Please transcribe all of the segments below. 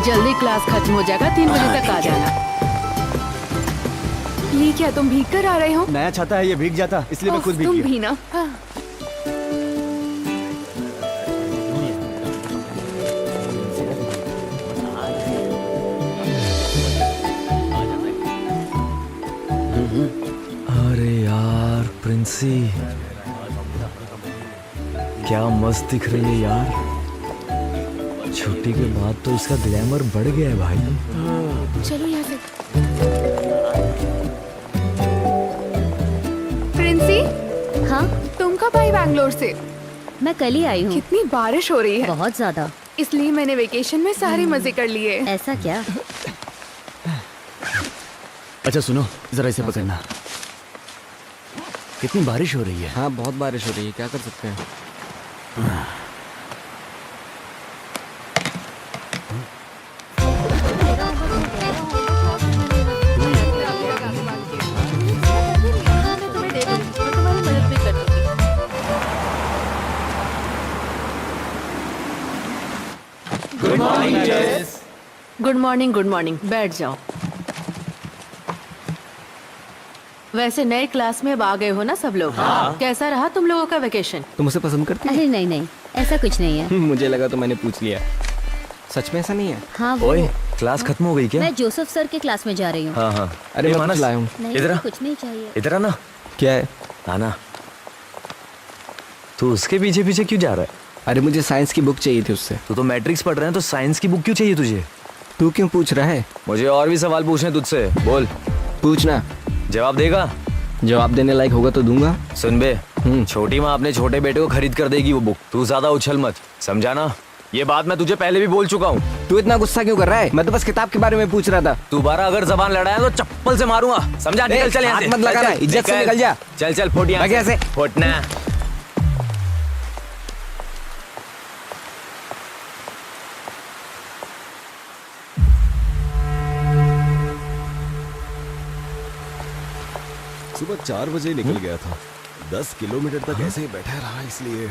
जल्दी क्लास खत्म हो जाएगा, 3 बजे तक आ जाना। ये क्या तुम भीग कर आ रहे हो? नया छाता है, ये भीग जाता, इसलिए मैं खुद भीग तुम गया। भी ना। हाँ। अरे यार प्रिंसी, क्या मस्त दिख रही है यार। छुट्टी के बाद तो इसका ग्लैमर बढ़ गया है भाई। चलो यहाँ से। प्रिंसी, हाँ, तुम कब आई बैंगलोर से? मैं कल ही आई हूँ। कितनी बारिश हो रही है। बहुत ज्यादा। इसलिए मैंने वेकेशन में सारे मजे कर लिए। ऐसा क्या? अच्छा सुनो, जरा इसे पकड़ना। कितनी बारिश हो रही है। हाँ बहुत बारिश हो रही है, क्या कर सकते हैं। Good morning, good morning. बैठ जाओ। वैसे नए क्लास में अब आ गए हो ना सब लोग। कैसा रहा तुम लोगों का वेकेशन? तुम उसे पसंद करती अरे नहीं नहीं, ऐसा कुछ नहीं है। हो? मुझे लगा तो मैंने पूछ लिया। सच में ऐसा नहीं है? हाँ वो ओए, क्लास खत्म हो गई क्या? मैं जोसेफ सर के क्लास में जा रही हूँ। हाँ हाँ। अरे मैं मानस, लाया हूँ। नहीं, इधर आ। मुझे कुछ नहीं चाहिए। इधर आना। क्या है? आना। तू उसके पीछे पीछे क्यों जा रहा है? अरे मुझे साइंस की बुक चाहिए थी उससे। तू तो मैट्रिक्स पढ़ रहे हैं, तो साइंस की बुक क्यों चाहिए तुझे? तू क्यों पूछ रहा है? मुझे और भी सवाल पूछने तुझसे। बोल। पूछना। जवाब देगा? जवाब देने लायक होगा तो दूंगा। सुन बे, छोटी माँ अपने छोटे बेटे को खरीद कर देगी वो बुक। तू ज्यादा उछल मत, समझा ना? ये बात मैं तुझे पहले भी बोल चुका हूँ। तू इतना गुस्सा क्यों कर रहा है? मैं तो बस किताब के बारे में पूछ रहा था। दोबारा अगर जबान लड़ाया तो चप्पल से मारूंगा, समझा? निकल चल यहाँ से। हाथ मत लगाना, चल, इज्जत से निकल जा। चल चल, फुट यहाँ भाग यहाँ से। फुटना। सुबह 4 बजे निकल गया था। 10 किलोमीटर तक ऐसे ही बैठा रहा, इसलिए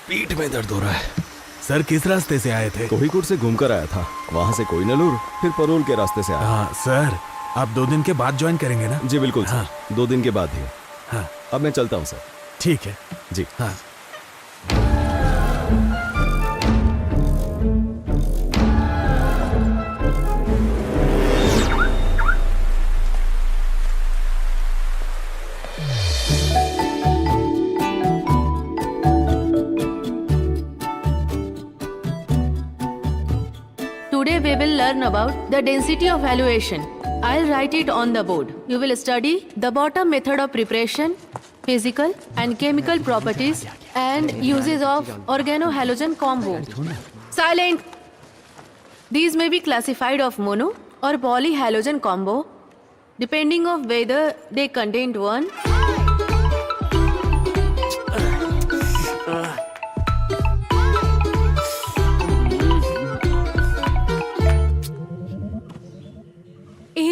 पीठ में दर्द हो रहा है। सर किस रास्ते से आए थे? कोहिकोड से घूमकर आया था, वहां से कोइनलूर, फिर परोल के रास्ते से आया। हाँ सर, आप 2 दिन के बाद ज्वाइन करेंगे ना? जी बिल्कुल सर, 2 दिन के बाद ही। हाँ अब मैं चलता हूँ सर। ठीक है। जी हाँ। Today we will learn about the density of valuation. I'll write it on the board. You will study the bottom method of preparation, physical and chemical properties, and uses of organohalogen combo. Silent. These may be classified of mono or polyhalogen combo, depending of whether they contain one.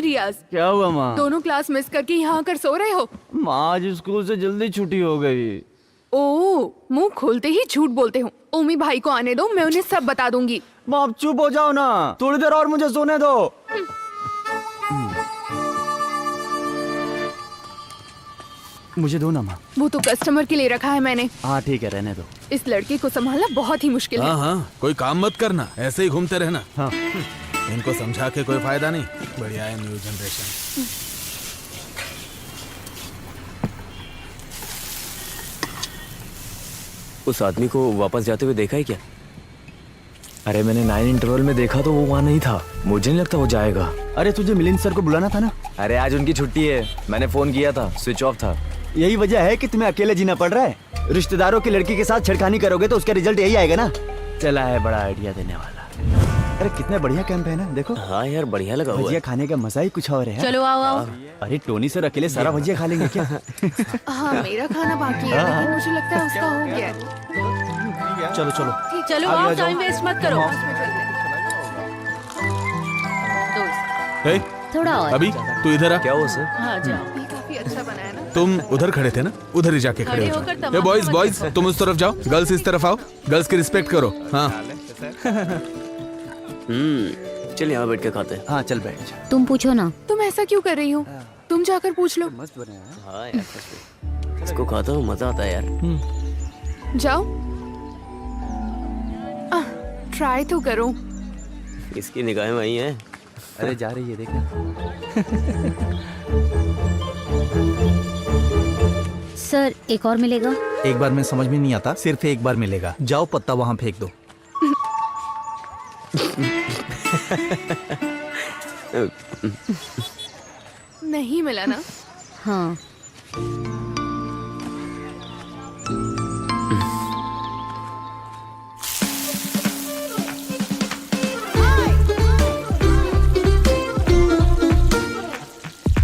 रियाज, क्या हुआ माँ? दोनों class miss करके यहाँ आकर सो रहे हो? माँ आज स्कूल से जल्दी छुट्टी हो गई। ओह, मुंह खोलते ही झूठ बोलते हो। ओमी भाई को आने दो, मैं उन्हें सब बता दूंगी। माँ आप चुप हो जाओ ना, थोड़ी देर और मुझे सोने दो। मुझे दो ना माँ। वो तो कस्टमर के लिए रखा है मैंने। हाँ ठीक है, रहने दो। इस लड़के को संभालना बहुत ही मुश्किल है। हाँ हाँ, कोई काम मत करना, ऐसे ही घूमते रहना। हाँ। इनको समझा के कोई फायदा नहीं। बढ़िया है न्यू जनरेशन। उस आदमी को वापस जाते हुए देखा है क्या? अरे मैंने 9 इंटरवल में देखा तो वो वहाँ नहीं था। मुझे नहीं लगता वो जाएगा। अरे तुझे मिलिंद सर को बुलाना था ना। अरे आज उनकी छुट्टी है, मैंने फोन किया था, स्विच ऑफ था। यही वजह है कि तुम्हें अकेले जीना पड़ रहा है। रिश्तेदारों की लड़की के साथ छेड़खानी करोगे तो उसका रिजल्ट यही आएगा ना। चला है बड़ा आइडिया देने वाला। अरे कितना बढ़िया कैंप है ना, देखो। हाँ यार, बढ़िया लगा हुआ भजिया है। खाने का मजा ही कुछ और है। चलो आओ आओ। अरे टोनी सर अकेले सारा भजिया खा लेंगे क्या? हाँ, मेरा खाना बाकी है, लेकिन मुझे लगता है उसका हो गया है। चलो चलो चलो आओ, टाइम वेस्ट मत करो। हे, थोड़ा और। अभी तू इधर आ। क्या हुआ सर? हाँ जाओ। ये काफी अच्छा बना है ना। तुम उधर खड़े थे ना, उधर ही जाके खड़े खड़े हो होकर जाओ। तमाम बॉयज बच्चे बॉयज तुम उस तरफ जाओ, गर्ल्स इस तरफ आओ। गर्ल्स की रिस्पेक्ट करो। हाँ चल यहाँ बैठ के खाते हैं। हाँ चल बैठ जा। तुम पूछो ना। तुम ऐसा क्यों कर रही हो? तुम जाकर पूछ लो। मस्त बने हैं। हाँ यार सच में। इसको खाता हूँ मजा आता है यार। जाओ, ट्राई तो करो। इसकी निगाहें वही हैं। अरे जा रही है देखना। सर एक और मिलेगा? एक बार में समझ में नहीं आता, सिर्फ एक बार मिलेगा। जाओ पत्ता वहाँ फेंक दो। नहीं मिला ना? हाँ।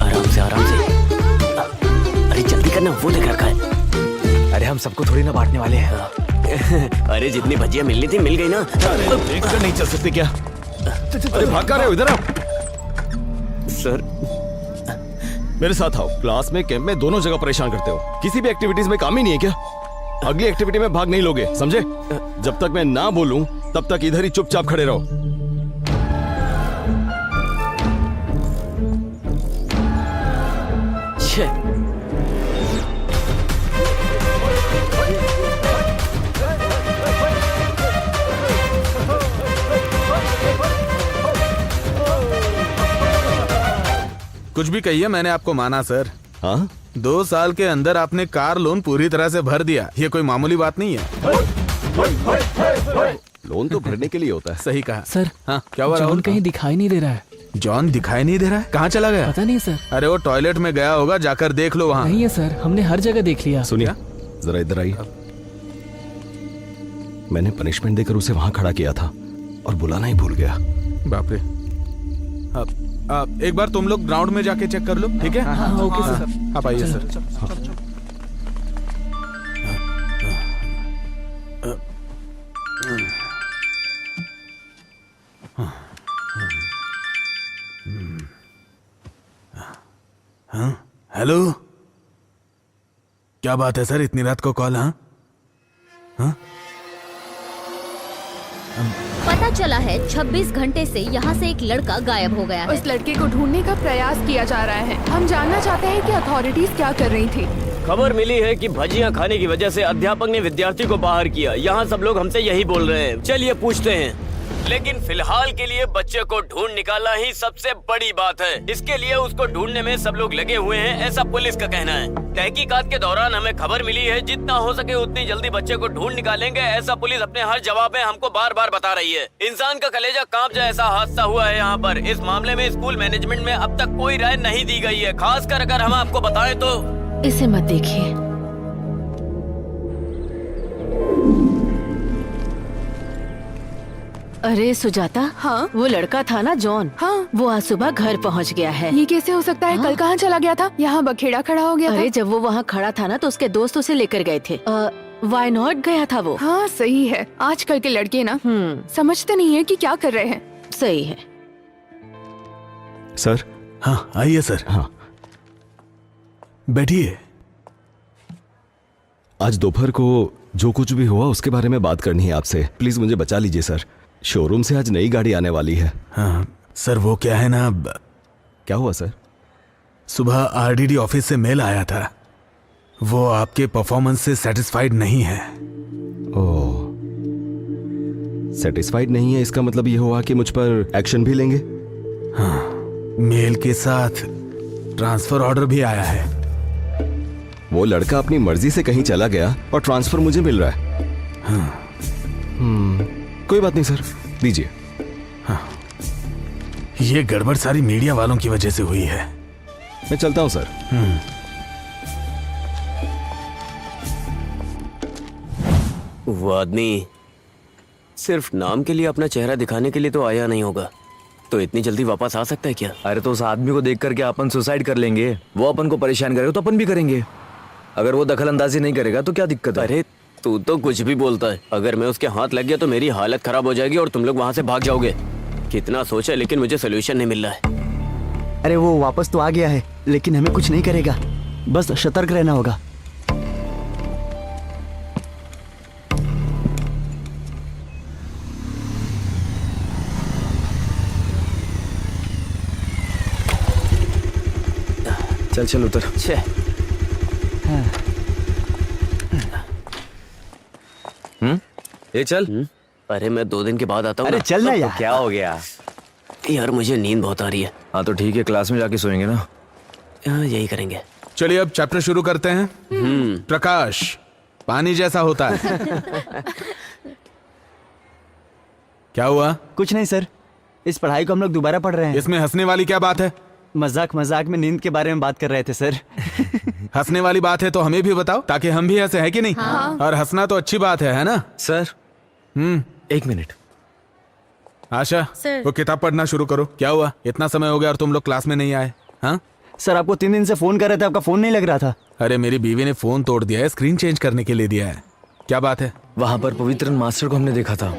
आराम से आराम से। अरे जल्दी करना, वो देख रखा है। अरे हम सबको थोड़ी ना बांटने वाले हैं। अरे जितनी भजिया मिलनी थी मिल गई ना। देख कर नहीं चल सकते क्या? अरे भाग कर रहे हो, इधर आओ। सर मेरे साथ आओ। क्लास में, कैंप में, दोनों जगह परेशान करते हो। किसी भी एक्टिविटीज में काम ही नहीं है क्या? अगली एक्टिविटी में भाग नहीं लोगे, समझे? जब तक मैं ना बोलूं तब तक इधर ही चुपचाप खड़े रहो। कुछ भी कहिए, मैंने आपको माना सर। हाँ 2 साल के अंदर आपने कार लोन पूरी तरह से भर दिया। ये कोई मामूली बात नहीं है। लोन तो भरने के लिए होता है। सही कहा सर हाँ क्या हुआ जॉन राहुल? कहीं दिखाई नहीं दे रहा है। जॉन दिखाई नहीं दे रहा है? कहाँ चला गया? पता नहीं सर। अरे वो टॉयलेट में गया होगा, जाकर देख लो वहाँ। नहीं है सर, हमने हर जगह देख लिया। सुनिए जरा इधर आइए। मैंने पनिशमेंट देकर उसे वहां खड़ा किया था और बुलाना ही भूल गया। बाप रे। एक बार तुम लोग ग्राउंड में जाके चेक कर लो, ठीक है? हाँ, ओके सर। आप आइए सर। हेलो, क्या बात है सर, इतनी रात को कॉल? हाँ पता चला है 26 घंटे से यहाँ से एक लड़का गायब हो गया है। उस लड़के को ढूंढने का प्रयास किया जा रहा है। हम जानना चाहते हैं कि अथॉरिटीज क्या कर रही थी। खबर मिली है कि भजियां खाने की वजह से अध्यापक ने विद्यार्थी को बाहर किया। यहाँ सब लोग हमसे यही बोल रहे हैं। चलिए पूछते हैं। लेकिन फिलहाल के लिए बच्चे को ढूंढ निकालना ही सबसे बड़ी बात है। इसके लिए उसको ढूंढने में सब लोग लगे हुए हैं, ऐसा पुलिस का कहना है। तहकीकात के दौरान हमें खबर मिली है जितना हो सके उतनी जल्दी बच्चे को ढूंढ निकालेंगे, ऐसा पुलिस अपने हर जवाब में हमको बार बार बता रही है। इंसान का कलेजा कांप जाए ऐसा हादसा हुआ है यहाँ पर। इस मामले में स्कूल मैनेजमेंट में अब तक कोई राय नहीं दी गई है। खासकर अगर हम आपको बताएं तो इसे मत देखिए। अरे सुजाता, हाँ? वो लड़का था ना जॉन, हाँ। वो आज सुबह घर पहुंच गया है। ये कैसे हो सकता है? कल कहाँ चला गया था? यहाँ बखेड़ा खड़ा हो गया अरे था। जब वो वहाँ खड़ा था ना तो उसके दोस्त उसे लेकर गए थे। वाई नॉट गया था वो। हाँ सही है। आजकल के लड़के ना समझते नहीं है कि क्या कर रहे हैं। सही है। सर। हाँ आइए सर। हाँ बैठिए। आज दोपहर को जो कुछ भी हुआ उसके बारे में बात करनी है आपसे। प्लीज मुझे बचा लीजिए सर। शोरूम से आज नई गाड़ी आने वाली है। हाँ सर, वो क्या है ना, क्या हुआ सर? सुबह आरडीडी ऑफिस से मेल आया था। वो आपके परफॉर्मेंस से सेटिस्फाइड नहीं है। ओह, सेटिस्फाइड नहीं है, इसका मतलब ये हुआ कि मुझ पर एक्शन भी लेंगे? हाँ, मेल के साथ ट्रांसफर ऑर्डर भी आया है। वो लड़का अपनी मर्जी से कहीं चला गया और ट्रांसफर मुझे मिल रहा है। हाँ। कोई बात नहीं सर, दीजिए। हाँ, ये गड़बड़ सारी मीडिया वालों की वजह से हुई है। मैं चलता हूं सर। वो आदमी सिर्फ नाम के लिए अपना चेहरा दिखाने के लिए तो आया नहीं होगा, तो इतनी जल्दी वापस आ सकता है क्या? अरे तो उस आदमी को देख करके अपन सुसाइड कर लेंगे। वो अपन को परेशान करेगा तो अपन भी करेंगे। अगर वो दखल अंदाजी नहीं करेगा तो क्या दिक्कत है? अरे तू तो कुछ भी बोलता है। अगर मैं उसके हाथ लग गया तो मेरी हालत खराब हो जाएगी और तुम लोग वहाँ से भाग जाओगे। कितना सोचा लेकिन मुझे सोल्यूशन नहीं मिल रहा है। अरे वो वापस तो आ गया है लेकिन हमें कुछ नहीं करेगा, बस सतर्क रहना होगा। चल चल उतर। छे ये चल। अरे मैं 2 दिन के बाद आता हूँ अरे ना। चल ना यार। क्या हो गया? यार मुझे नींद बहुत आ रही है। हाँ तो ठीक है, क्लास में जाके सोएंगे ना। हाँ, यही करेंगे। चलिए अब चैप्टर शुरू करते हैं। प्रकाश पानी जैसा होता है। क्या हुआ? कुछ नहीं सर, इस पढ़ाई को हम लोग दोबारा पढ़ रहे हैं। इसमें हंसने वाली क्या बात है? मजाक मजाक में नींद के बारे में बात कर रहे थे सर। हंसने वाली बात है तो हमें भी बताओ ताकि हम भी हंसे, है कि नहीं? हाँ। और हंसना तो अच्छी बात है ना? Sir 1 minute. आशा, सर। वो किताब पढ़ना शुरू करो। क्या हुआ? इतना समय हो गया और तुम लोग क्लास में नहीं आए? हाँ सर आपको 3 दिन से फोन कर रहे थे, आपका फोन नहीं लग रहा था। अरे मेरी बीवी ने फोन तोड़ दिया है, स्क्रीन चेंज करने के लिए दिया है। क्या बात है? वहां पर पवित्रन मास्टर को हमने देखा था।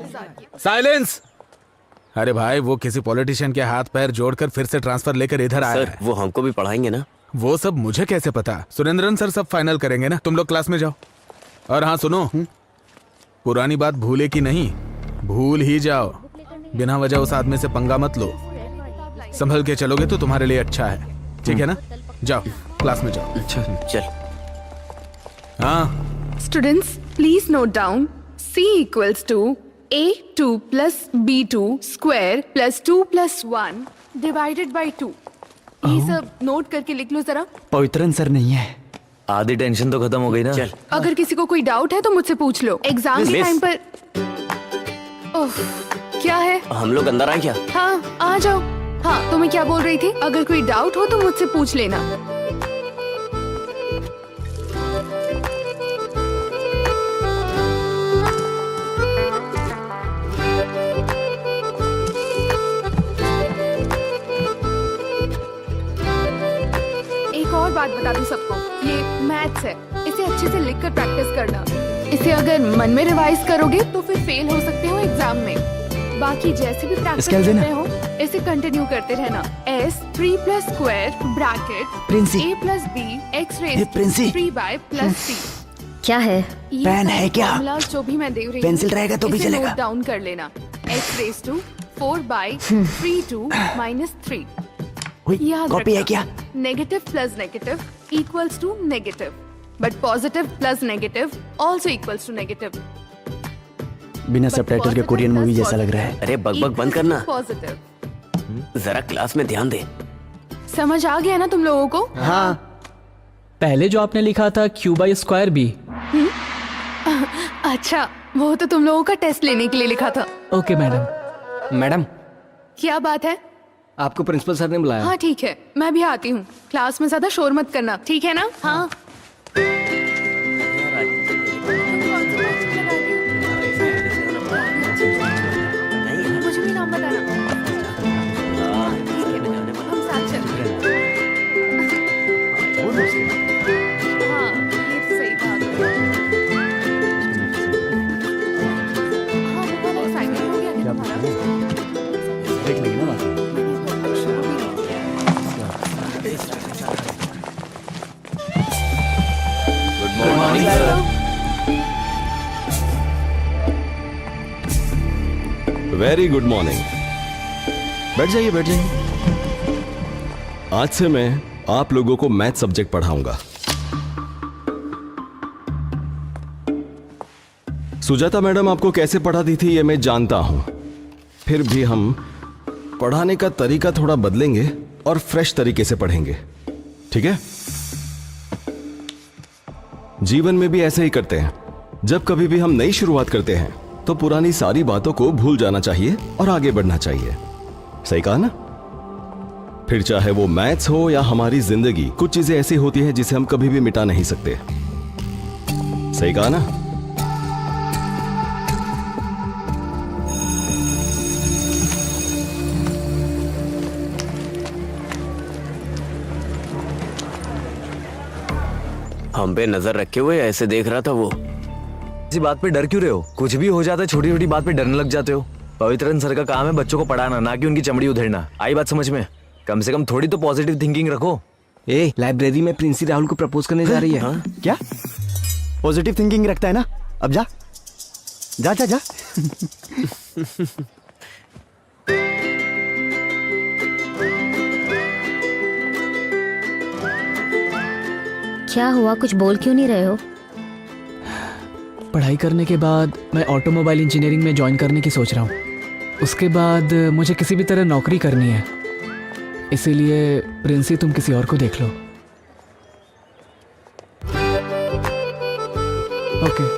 साइलेंस! अरे भाई, वो किसी पॉलिटिशियन के हाथ पैर जोड़कर फिर से ट्रांसफर लेकर इधर आया सर है। वो हमको भी पढ़ाएंगे ना? वो सब मुझे कैसे पता? सुरेंद्रन सर सब फाइनल करेंगे ना। तुम लोग क्लास में जाओ। और हाँ सुनो, पुरानी बात भूले की नहीं, भूल ही जाओ। बिना वजह उस आदमी से पंगा मत लो। संभल के चलोगे तो तुम्हारे लिए अच्छा है, ठीक है ना? जाओ क्लास में जाओ। अच्छा चल। हाँ students please note down C equals to A2 plus B2 square plus 2 plus 1 divided by 2। ये सब नोट करके लिख लो जरा। पवित्रन सर नहीं है। आधी टेंशन तो खत्म हो गई ना। चल। अगर किसी को कोई डाउट है तो मुझसे पूछ लो। एग्जाम के मिस। टाइम पर ओह, क्या है? हम लोग अंदर आए क्या? हाँ आ जाओ। हाँ तो मैं क्या बोल रही थी, अगर कोई डाउट हो तो मुझसे पूछ लेना। एक और बात बता दूं सबको, ये मैथ्स है, इसे अच्छे से लिखकर प्रैक्टिस करना। इसे अगर मन में रिवाइज करोगे तो फिर फेल हो सकते हो एग्जाम में। बाकी जैसे भी प्रैक्टिस कर रहे हो इसे कंटिन्यू करते रहना। S 3 plus square bracket Princy. A plus B x ये raised Princy. 3y plus C। क्या है? ये पेन सारे है क्या? formulas जो भी मैं दे रही हूँ, पेंसिल रहेगा तो भी इसे चलेगा। नोट डाउन कर लेना। x raised to 4/32 minus 3। याद कॉपी है रखना, क्या? Negative plus negative equals to negative, but positive plus negative also equals to negative. बिना सबटाइटल के कोरियन मूवी जैसा लग रहा है। अरे बकबक बंद करना। पॉजिटिव। जरा क्लास में ध्यान दे। समझ आ गया ना तुम लोगों को? हाँ पहले जो आपने लिखा था Q/² B। अच्छा, वो तो तुम लोगों का टेस्ट लेने के लिए लिखा था। Okay madam. मैडम, क्या बात है? आपको प्रिंसिपल सर ने बुलाया। हाँ ठीक है, मैं भी आती हूँ। क्लास में ज्यादा शोर मत करना, ठीक है ना? हाँ। मुझे भी नाम बताना। ठीक है, हम साथ चलते हैं। हाँ, ये तो सही बात है। हाँ, वो वाला assignment हो गया क्या तुम्हारा? देख लेंगे ना बात। Good morning sir. Very good morning. बैठ जाइए बैठ जाइए। आज से मैं आप लोगों को मैथ सब्जेक्ट पढ़ाऊंगा। सुजाता मैडम आपको कैसे पढ़ाती थी ये मैं जानता हूं, फिर भी हम पढ़ाने का तरीका थोड़ा बदलेंगे और फ्रेश तरीके से पढ़ेंगे, ठीक है? जीवन में भी ऐसे ही करते हैं। जब कभी भी हम नई शुरुआत करते हैं तो पुरानी सारी बातों को भूल जाना चाहिए और आगे बढ़ना चाहिए। सही कहा ना? फिर चाहे वो मैथ्स हो या हमारी जिंदगी, कुछ चीजें ऐसी होती है जिसे हम कभी भी मिटा नहीं सकते। सही कहा ना? हम पे नजर रखे हुए ऐसे देख रहा था वो। इसी बात पे डर क्यों रहे हो? कुछ भी हो जाता है, छोटी छोटी बात पे डरने लग जाते हो। पवित्रन सर का काम है बच्चों को पढ़ाना, ना कि उनकी चमड़ी उधेड़ना। आई बात समझ में? कम से कम थोड़ी तो पॉजिटिव थिंकिंग रखो। ए, लाइब्रेरी में प्रिंसी राहुल को प्रपोज करने जा रही है। हाँ? क्या पॉजिटिव थिंकिंग रखता है ना? अब जा जा जा जा। क्या हुआ, कुछ बोल क्यों नहीं रहे हो? पढ़ाई करने के बाद मैं ऑटोमोबाइल इंजीनियरिंग में ज्वाइन करने की सोच रहा हूँ। उसके बाद मुझे किसी भी तरह नौकरी करनी है, इसीलिए प्रिंसी तुम किसी और को देख लो। ओके।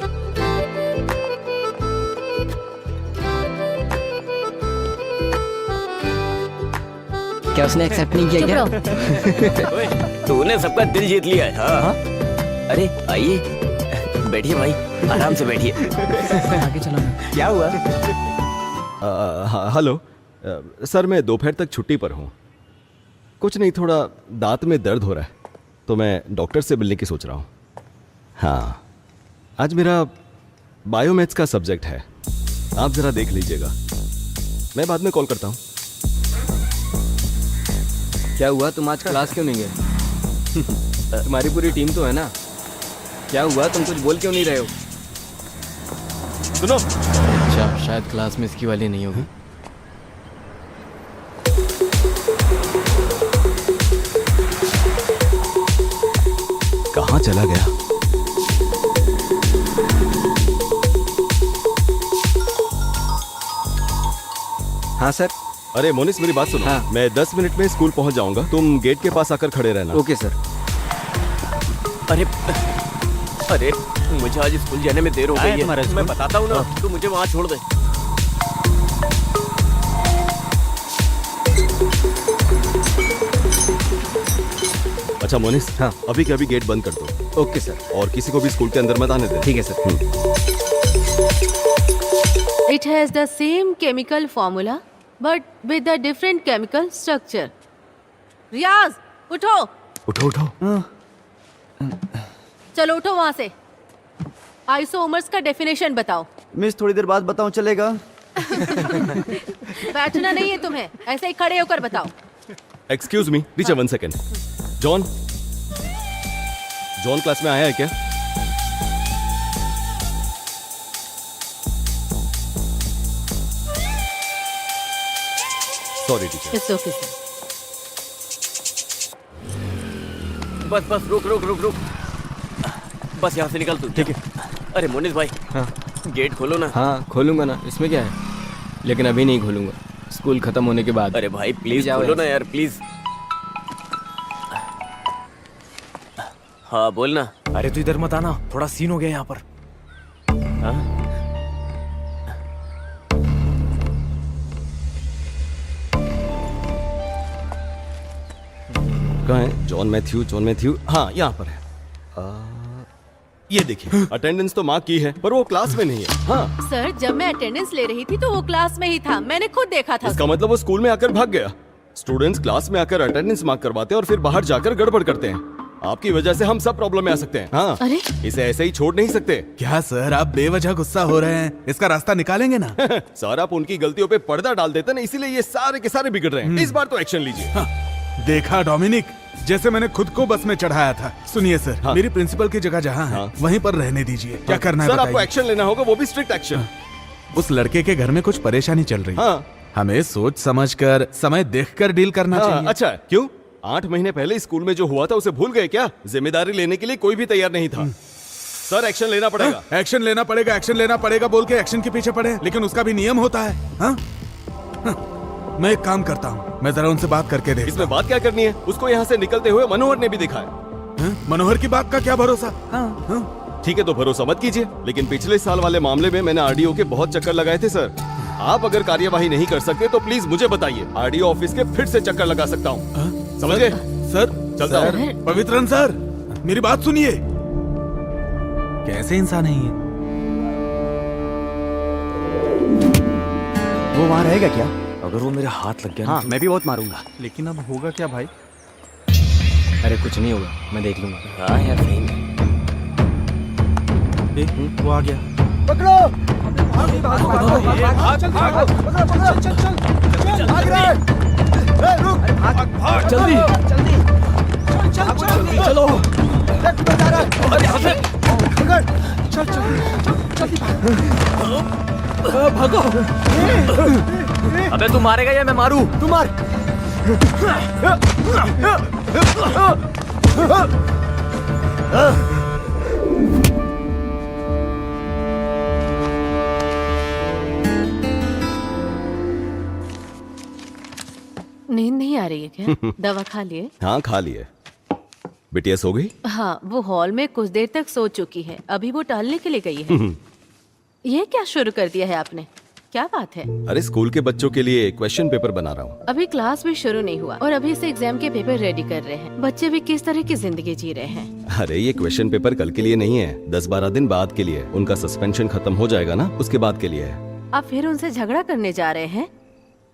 क्या उसने एक्सेप्ट नहीं किया चुप क्या? रहो। ओए, तूने सबका दिल जीत लिया है। हाँ। अरे आइए, बैठिए भाई, आराम से बैठिए। आगे चलो ना। क्या हुआ? हेलो सर, मैं दोपहर तक छुट्टी पर हूँ। कुछ नहीं, थोड़ा दांत में दर्द हो रहा है, तो मैं डॉक्टर से मिलने की सोच रहा हूँ। हाँ, आज मेरा बायोमैथ्स का सब्जेक्ट है, आप ज़रा देख लीजिएगा। मैं बाद में कॉल करता हूँ। क्या हुआ, तुम आज क्लास क्यों नहीं गए? तुम्हारी पूरी टीम तो है ना। क्या हुआ, तुम कुछ बोल क्यों नहीं रहे हो? सुनो, अच्छा, शायद क्लास में इसकी वाली नहीं होगी। कहाँ चला गया? हाँ सर। अरे मोनिस, मेरी बात सुनो। हाँ। मैं 10 मिनट में स्कूल पहुँच जाऊँगा, तुम गेट के पास आकर खड़े रहना। Okay sir. अरे अरे, मुझे आज स्कूल जाने में देर हो गई है। मैं बताता हूँ ना, तू मुझे वहाँ छोड़ दे। अच्छा मोनिस, हाँ। अभी के अभी गेट बंद कर दो। Okay sir. और किसी को भी स्कूल के अंदर मत आने दे। ठीक है sir. It has the same chemical formula but with a different chemical structure. रियाज, उठो। उठो उठो। चलो उठो वहां से। आइसोमर्स का डेफिनेशन बताओ। मिस थोड़ी देर बाद बताऊं, चलेगा? बैठना नहीं है तुम्हें, ऐसे ही खड़े होकर बताओ। Excuse me teacher, 1 second. John, John class में आया है क्या? Sorry teacher. It's okay sir. बस बस, रुक रुक रुक रुक, बस यहाँ से निकल तू। ठीक है। अरे मोनिस भाई, हाँ गेट खोलो ना। हाँ, खोलूंगा ना, इसमें क्या है। लेकिन अभी नहीं खोलूंगा, स्कूल खत्म होने के बाद। अरे भाई प्लीज जाओ खोलो ना यहाँ यार, प्लीज। हाँ बोलना। अरे तू इधर मत आना, थोड़ा सीन हो गया यहाँ पर। हाँ? कहाँ है? जॉन मैथ्यू, जॉन मैथ्यू, हाँ यहाँ पर है। ये देखिए, अटेंडेंस तो मार्क की है, पर वो क्लास में नहीं है। हाँ, सर, जब मैं अटेंडेंस ले रही थी तो वो क्लास में ही था, मैंने खुद देखा था। इसका मतलब वो स्कूल में आकर भाग गया। स्टूडेंट्स क्लास में आकर अटेंडेंस मार्क करवाते हैं और फिर बाहर जाकर गड़बड़ करते हैं। आपकी वजह से हम सब प्रॉब्लम में आ सकते हैं। हाँ, अरे? इसे ऐसे ही छोड़ नहीं सकते। क्या सर, आप बेवजह गुस्सा हो रहे हैं? इसका रास्ता निकालेंगे ना? सर, आप उनकी गलतियों पे पर्दा डाल देते ना, इसीलिए ये सारे के सारे बिगड़ रहे हैं। इस बार तो एक्शन लीजिए। हाँ, देखा डोमिनिक, जैसे मैंने खुद को बस में चढ़ाया था। सुनिए सर, हाँ। मेरी प्रिंसिपल की जगह जहाँ है, हाँ। वहीं पर रहने दीजिए। क्या करना है सर, आपको बताइए। एक्शन लेना होगा, वो भी स्ट्रिक्ट एक्शन। उस लड़के के घर में कुछ परेशानी चल रही है। हाँ। हमें सोच समझकर, समय देखकर डील करना हाँ, चाहिए। अच्छा, क्यों? 8 महीने पहले स्कूल में जो हुआ था उसे भूल गए क्या? जिम्मेदारी लेने के लिए कोई भी तैयार नहीं था। सर, एक्शन लेना पड़ेगा। एक्शन लेना पड़ेगा, एक्शन लेना पड़ेगा बोल के एक्शन के पीछे पड़े, लेकिन उसका भी नियम होता है। हाँ? मैं एक काम करता हूँ, मैं जरा उनसे बात करके देखता इसमें बात क्या करनी है? उसको यहाँ से निकलते हुए मनोहर ने भी देखा है। हूँ। मनोहर की बात का क्या भरोसा? हाँ। ठीक है, तो भरोसा मत कीजिए, लेकिन पिछले साल वाले मामले में मैंने आरडीओ के बहुत चक्कर लगाए थे सर। आप अगर कार्यवाही नहीं कर सकते तो प्लीज मुझे बताइए, आरडीओ ऑफिस के फिर से चक्कर लगा सकता हूँ। समझ गए? सर, चलता हूँ। सर, पवित्रन सर, मेरी बात सुनिए। कैसे इंसान है ये? वो वहाँ रहेगा क्या? अगर वो मेरे हाथ लग गया हाँ, ना, मैं भी बहुत मारूंगा। लेकिन अब होगा क्या भाई? अरे कुछ नहीं होगा, मैं देख लूंगा। हाँ यार, सही में। वो आ गया। अबे तू मारेगा या मैं मारूं? तू मार। नींद नहीं आ रही है क्या? दवा खा लिए? हाँ खा लिए। बिटिया सो गई? हाँ, वो हॉल में कुछ देर तक सो चुकी है। अभी वो टहलने के लिए गई है। ये क्या शुरू कर दिया है आपने? क्या बात है? अरे स्कूल के बच्चों के लिए क्वेश्चन पेपर बना रहा हूँ। अभी क्लास भी शुरू नहीं हुआ और अभी से एग्जाम के पेपर रेडी कर रहे हैं। बच्चे भी किस तरह की जिंदगी जी रहे हैं। अरे ये क्वेश्चन पेपर कल के लिए नहीं है, 10-12 दिन बाद के लिए। उनका सस्पेंशन खत्म हो जाएगा ना, उसके बाद के लिए है। आप फिर उनसे झगड़ा करने जा रहे हैं?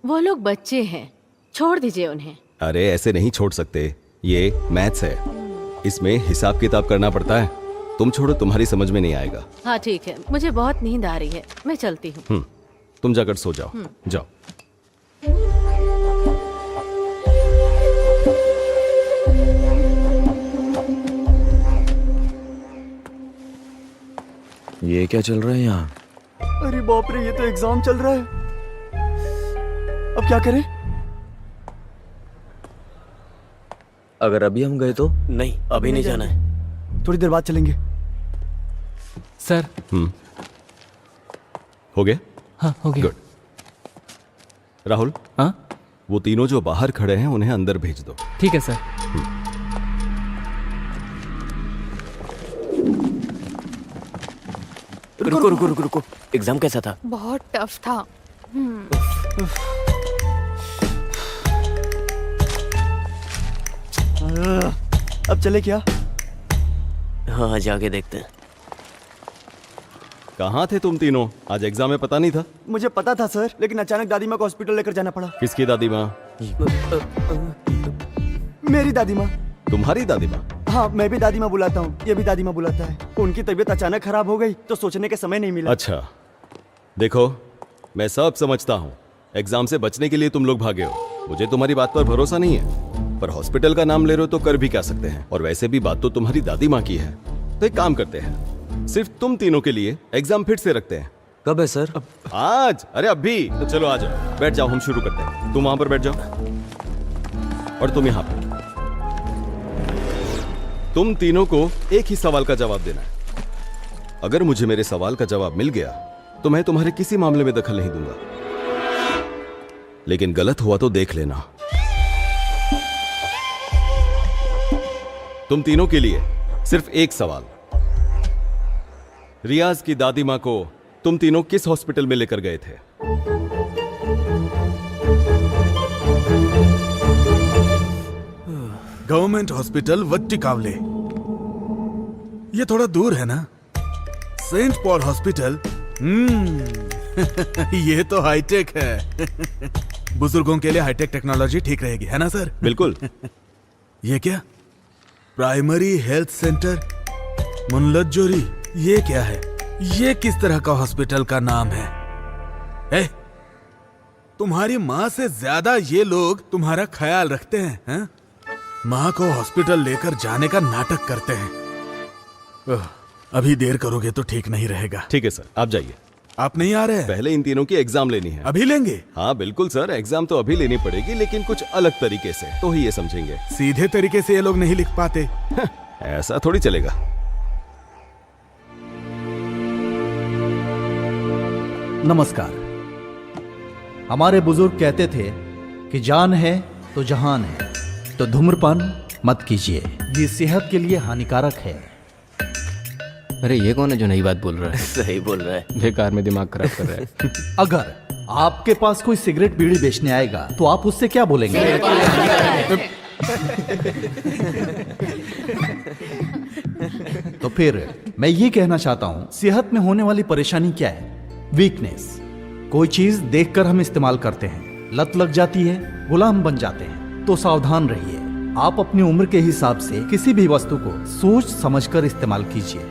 वो लोग बच्चे हैं, छोड़ दीजिए उन्हें। अरे ऐसे नहीं छोड़ सकते, ये मैथ्स है, इसमें हिसाब किताब करना पड़ता है। तुम छोड़ो, तुम्हारी समझ में नहीं आएगा। हाँ ठीक है, मुझे बहुत नींद आ रही है, मैं चलती हूँ। तुम जाकर सो जाओ। जाओ। ये क्या चल रहा है यहाँ? अरे बाप रे, ये तो एग्जाम चल रहा है। अब क्या करें? अगर अभी हम गए तो? नहीं, अभी नहीं जाना है। थोड़ी देर बाद चलेंगे। सर। हो गया? हाँ हो गया। गुड। राहुल, हाँ वो तीनों जो बाहर खड़े हैं उन्हें अंदर भेज दो। ठीक है सर। रुको रुको रुको रुको, एग्जाम कैसा था? बहुत टफ था। अब चले क्या? हाँ जाके देखते हैं। कहाँ थे तुम तीनों? आज एग्जाम में पता नहीं था? मुझे पता था सर, लेकिन अचानक दादी माँ को हॉस्पिटल लेकर जाना पड़ा। किसकी दादी माँ? मेरी दादी माँ। तुम्हारी दादी माँ? हाँ, मैं भी दादी माँ बुलाता हूँ, ये भी दादी माँ बुलाता है। उनकी तबीयत अचानक खराब हो गई तो सोचने के समय नहीं मिला। अच्छा, देखो मैं सब समझता हूँ। एग्जाम से बचने के लिए तुम लोग भागे हो, मुझे तुम्हारी बात पर भरोसा नहीं है, पर हॉस्पिटल का नाम ले रहे हो तो कर भी क्या सकते हैं। और वैसे भी बात तो तुम्हारी दादी माँ की है, तो एक काम करते हैं, सिर्फ तुम तीनों के लिए एग्जाम फिर से रखते हैं। कब है सर? आज? अरे अभी तो चलो आ जाओ, बैठ जाओ, हम शुरू करते हैं। तुम वहां पर बैठ जाओ और तुम यहाँ पर। तुम तीनों को एक ही सवाल का जवाब देना है। अगर मुझे मेरे सवाल का जवाब मिल गया तो मैं तुम्हारे किसी मामले में दखल नहीं दूंगा, लेकिन गलत हुआ तो देख लेना। तुम तीनों के लिए सिर्फ एक सवाल। रियाज की दादी माँ को तुम तीनों किस हॉस्पिटल में लेकर गए थे? Government hospital Vattikavale. ये थोड़ा दूर है ना? Saint Paul hospital. ये तो हाईटेक है। बुजुर्गों के लिए हाईटेक टेक्नोलॉजी ठीक रहेगी, है ना सर? बिल्कुल। ये क्या? प्राइमरी हेल्थ सेंटर मुनलज्जोरी। ये क्या है? ये किस तरह का हॉस्पिटल का नाम है? तुम्हारी माँ से ज्यादा ये लोग तुम्हारा ख्याल रखते हैं? माँ को हॉस्पिटल लेकर जाने का नाटक करते हैं। अभी देर करोगे तो ठीक नहीं रहेगा। ठीक है सर, आप जाइए। आप नहीं आ रहे हैं? पहले इन तीनों की एग्जाम लेनी है। अभी लेंगे? हाँ बिल्कुल सर, एग्जाम तो अभी लेनी पड़ेगी, लेकिन कुछ अलग तरीके से, तो ही ये समझेंगे। सीधे तरीके से ये लोग नहीं लिख पाते। ऐसा थोड़ी चलेगा। नमस्कार। हमारे बुजुर्ग कहते थे कि जान है तो जहान है, तो धूम्रपान मत कीजिए, ये सेहत के लिए हानिकारक है। अरे ये कौन है जो नई बात बोल रहा है? सही बोल रहा है। बेकार में दिमाग खराब कर रहा है। अगर आपके पास कोई सिगरेट बीड़ी बेचने आएगा तो आप उससे क्या बोलेंगे? तो फिर मैं ये कहना चाहता हूं, सेहत में होने वाली परेशानी क्या है? वीकनेस। कोई चीज देखकर हम इस्तेमाल करते हैं, लत लग जाती है, गुलाम बन जाते हैं। तो सावधान रहिए। आप अपनी उम्र के हिसाब से किसी भी वस्तु को सोच समझकर इस्तेमाल कीजिए,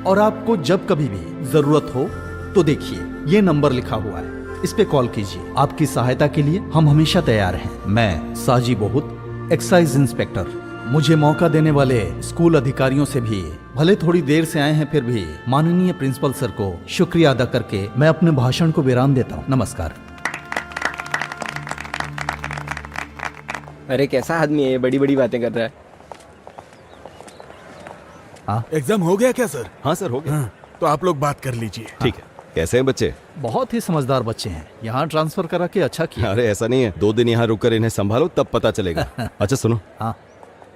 और आपको जब कभी भी जरूरत हो तो देखिए, ये नंबर लिखा हुआ है, इस पे कॉल कीजिए। आपकी सहायता के लिए हम हमेशा तैयार हैं। मैं साजी बहुत, एक्साइज इंस्पेक्टर। मुझे मौका देने वाले स्कूल अधिकारियों से भी, भले थोड़ी देर से आए हैं फिर भी, माननीय प्रिंसिपल सर को शुक्रिया अदा करके मैं अपने भाषण को विराम देता हूँ। नमस्कार। अरे कैसा आदमी है ये, बड़ी बड़ी बातें कर रहा है। हाँ एग्जाम हो गया क्या सर? हाँ सर, हो गया। हाँ, तो आप लोग बात कर लीजिए। ठीक है। कैसे हैं बच्चे? बहुत ही समझदार बच्चे हैं, यहाँ ट्रांसफर करा के अच्छा किया। अरे ऐसा नहीं है, 2 दिन यहाँ रुककर इन्हें संभालो तब पता चलेगा। अच्छा सुनो, हाँ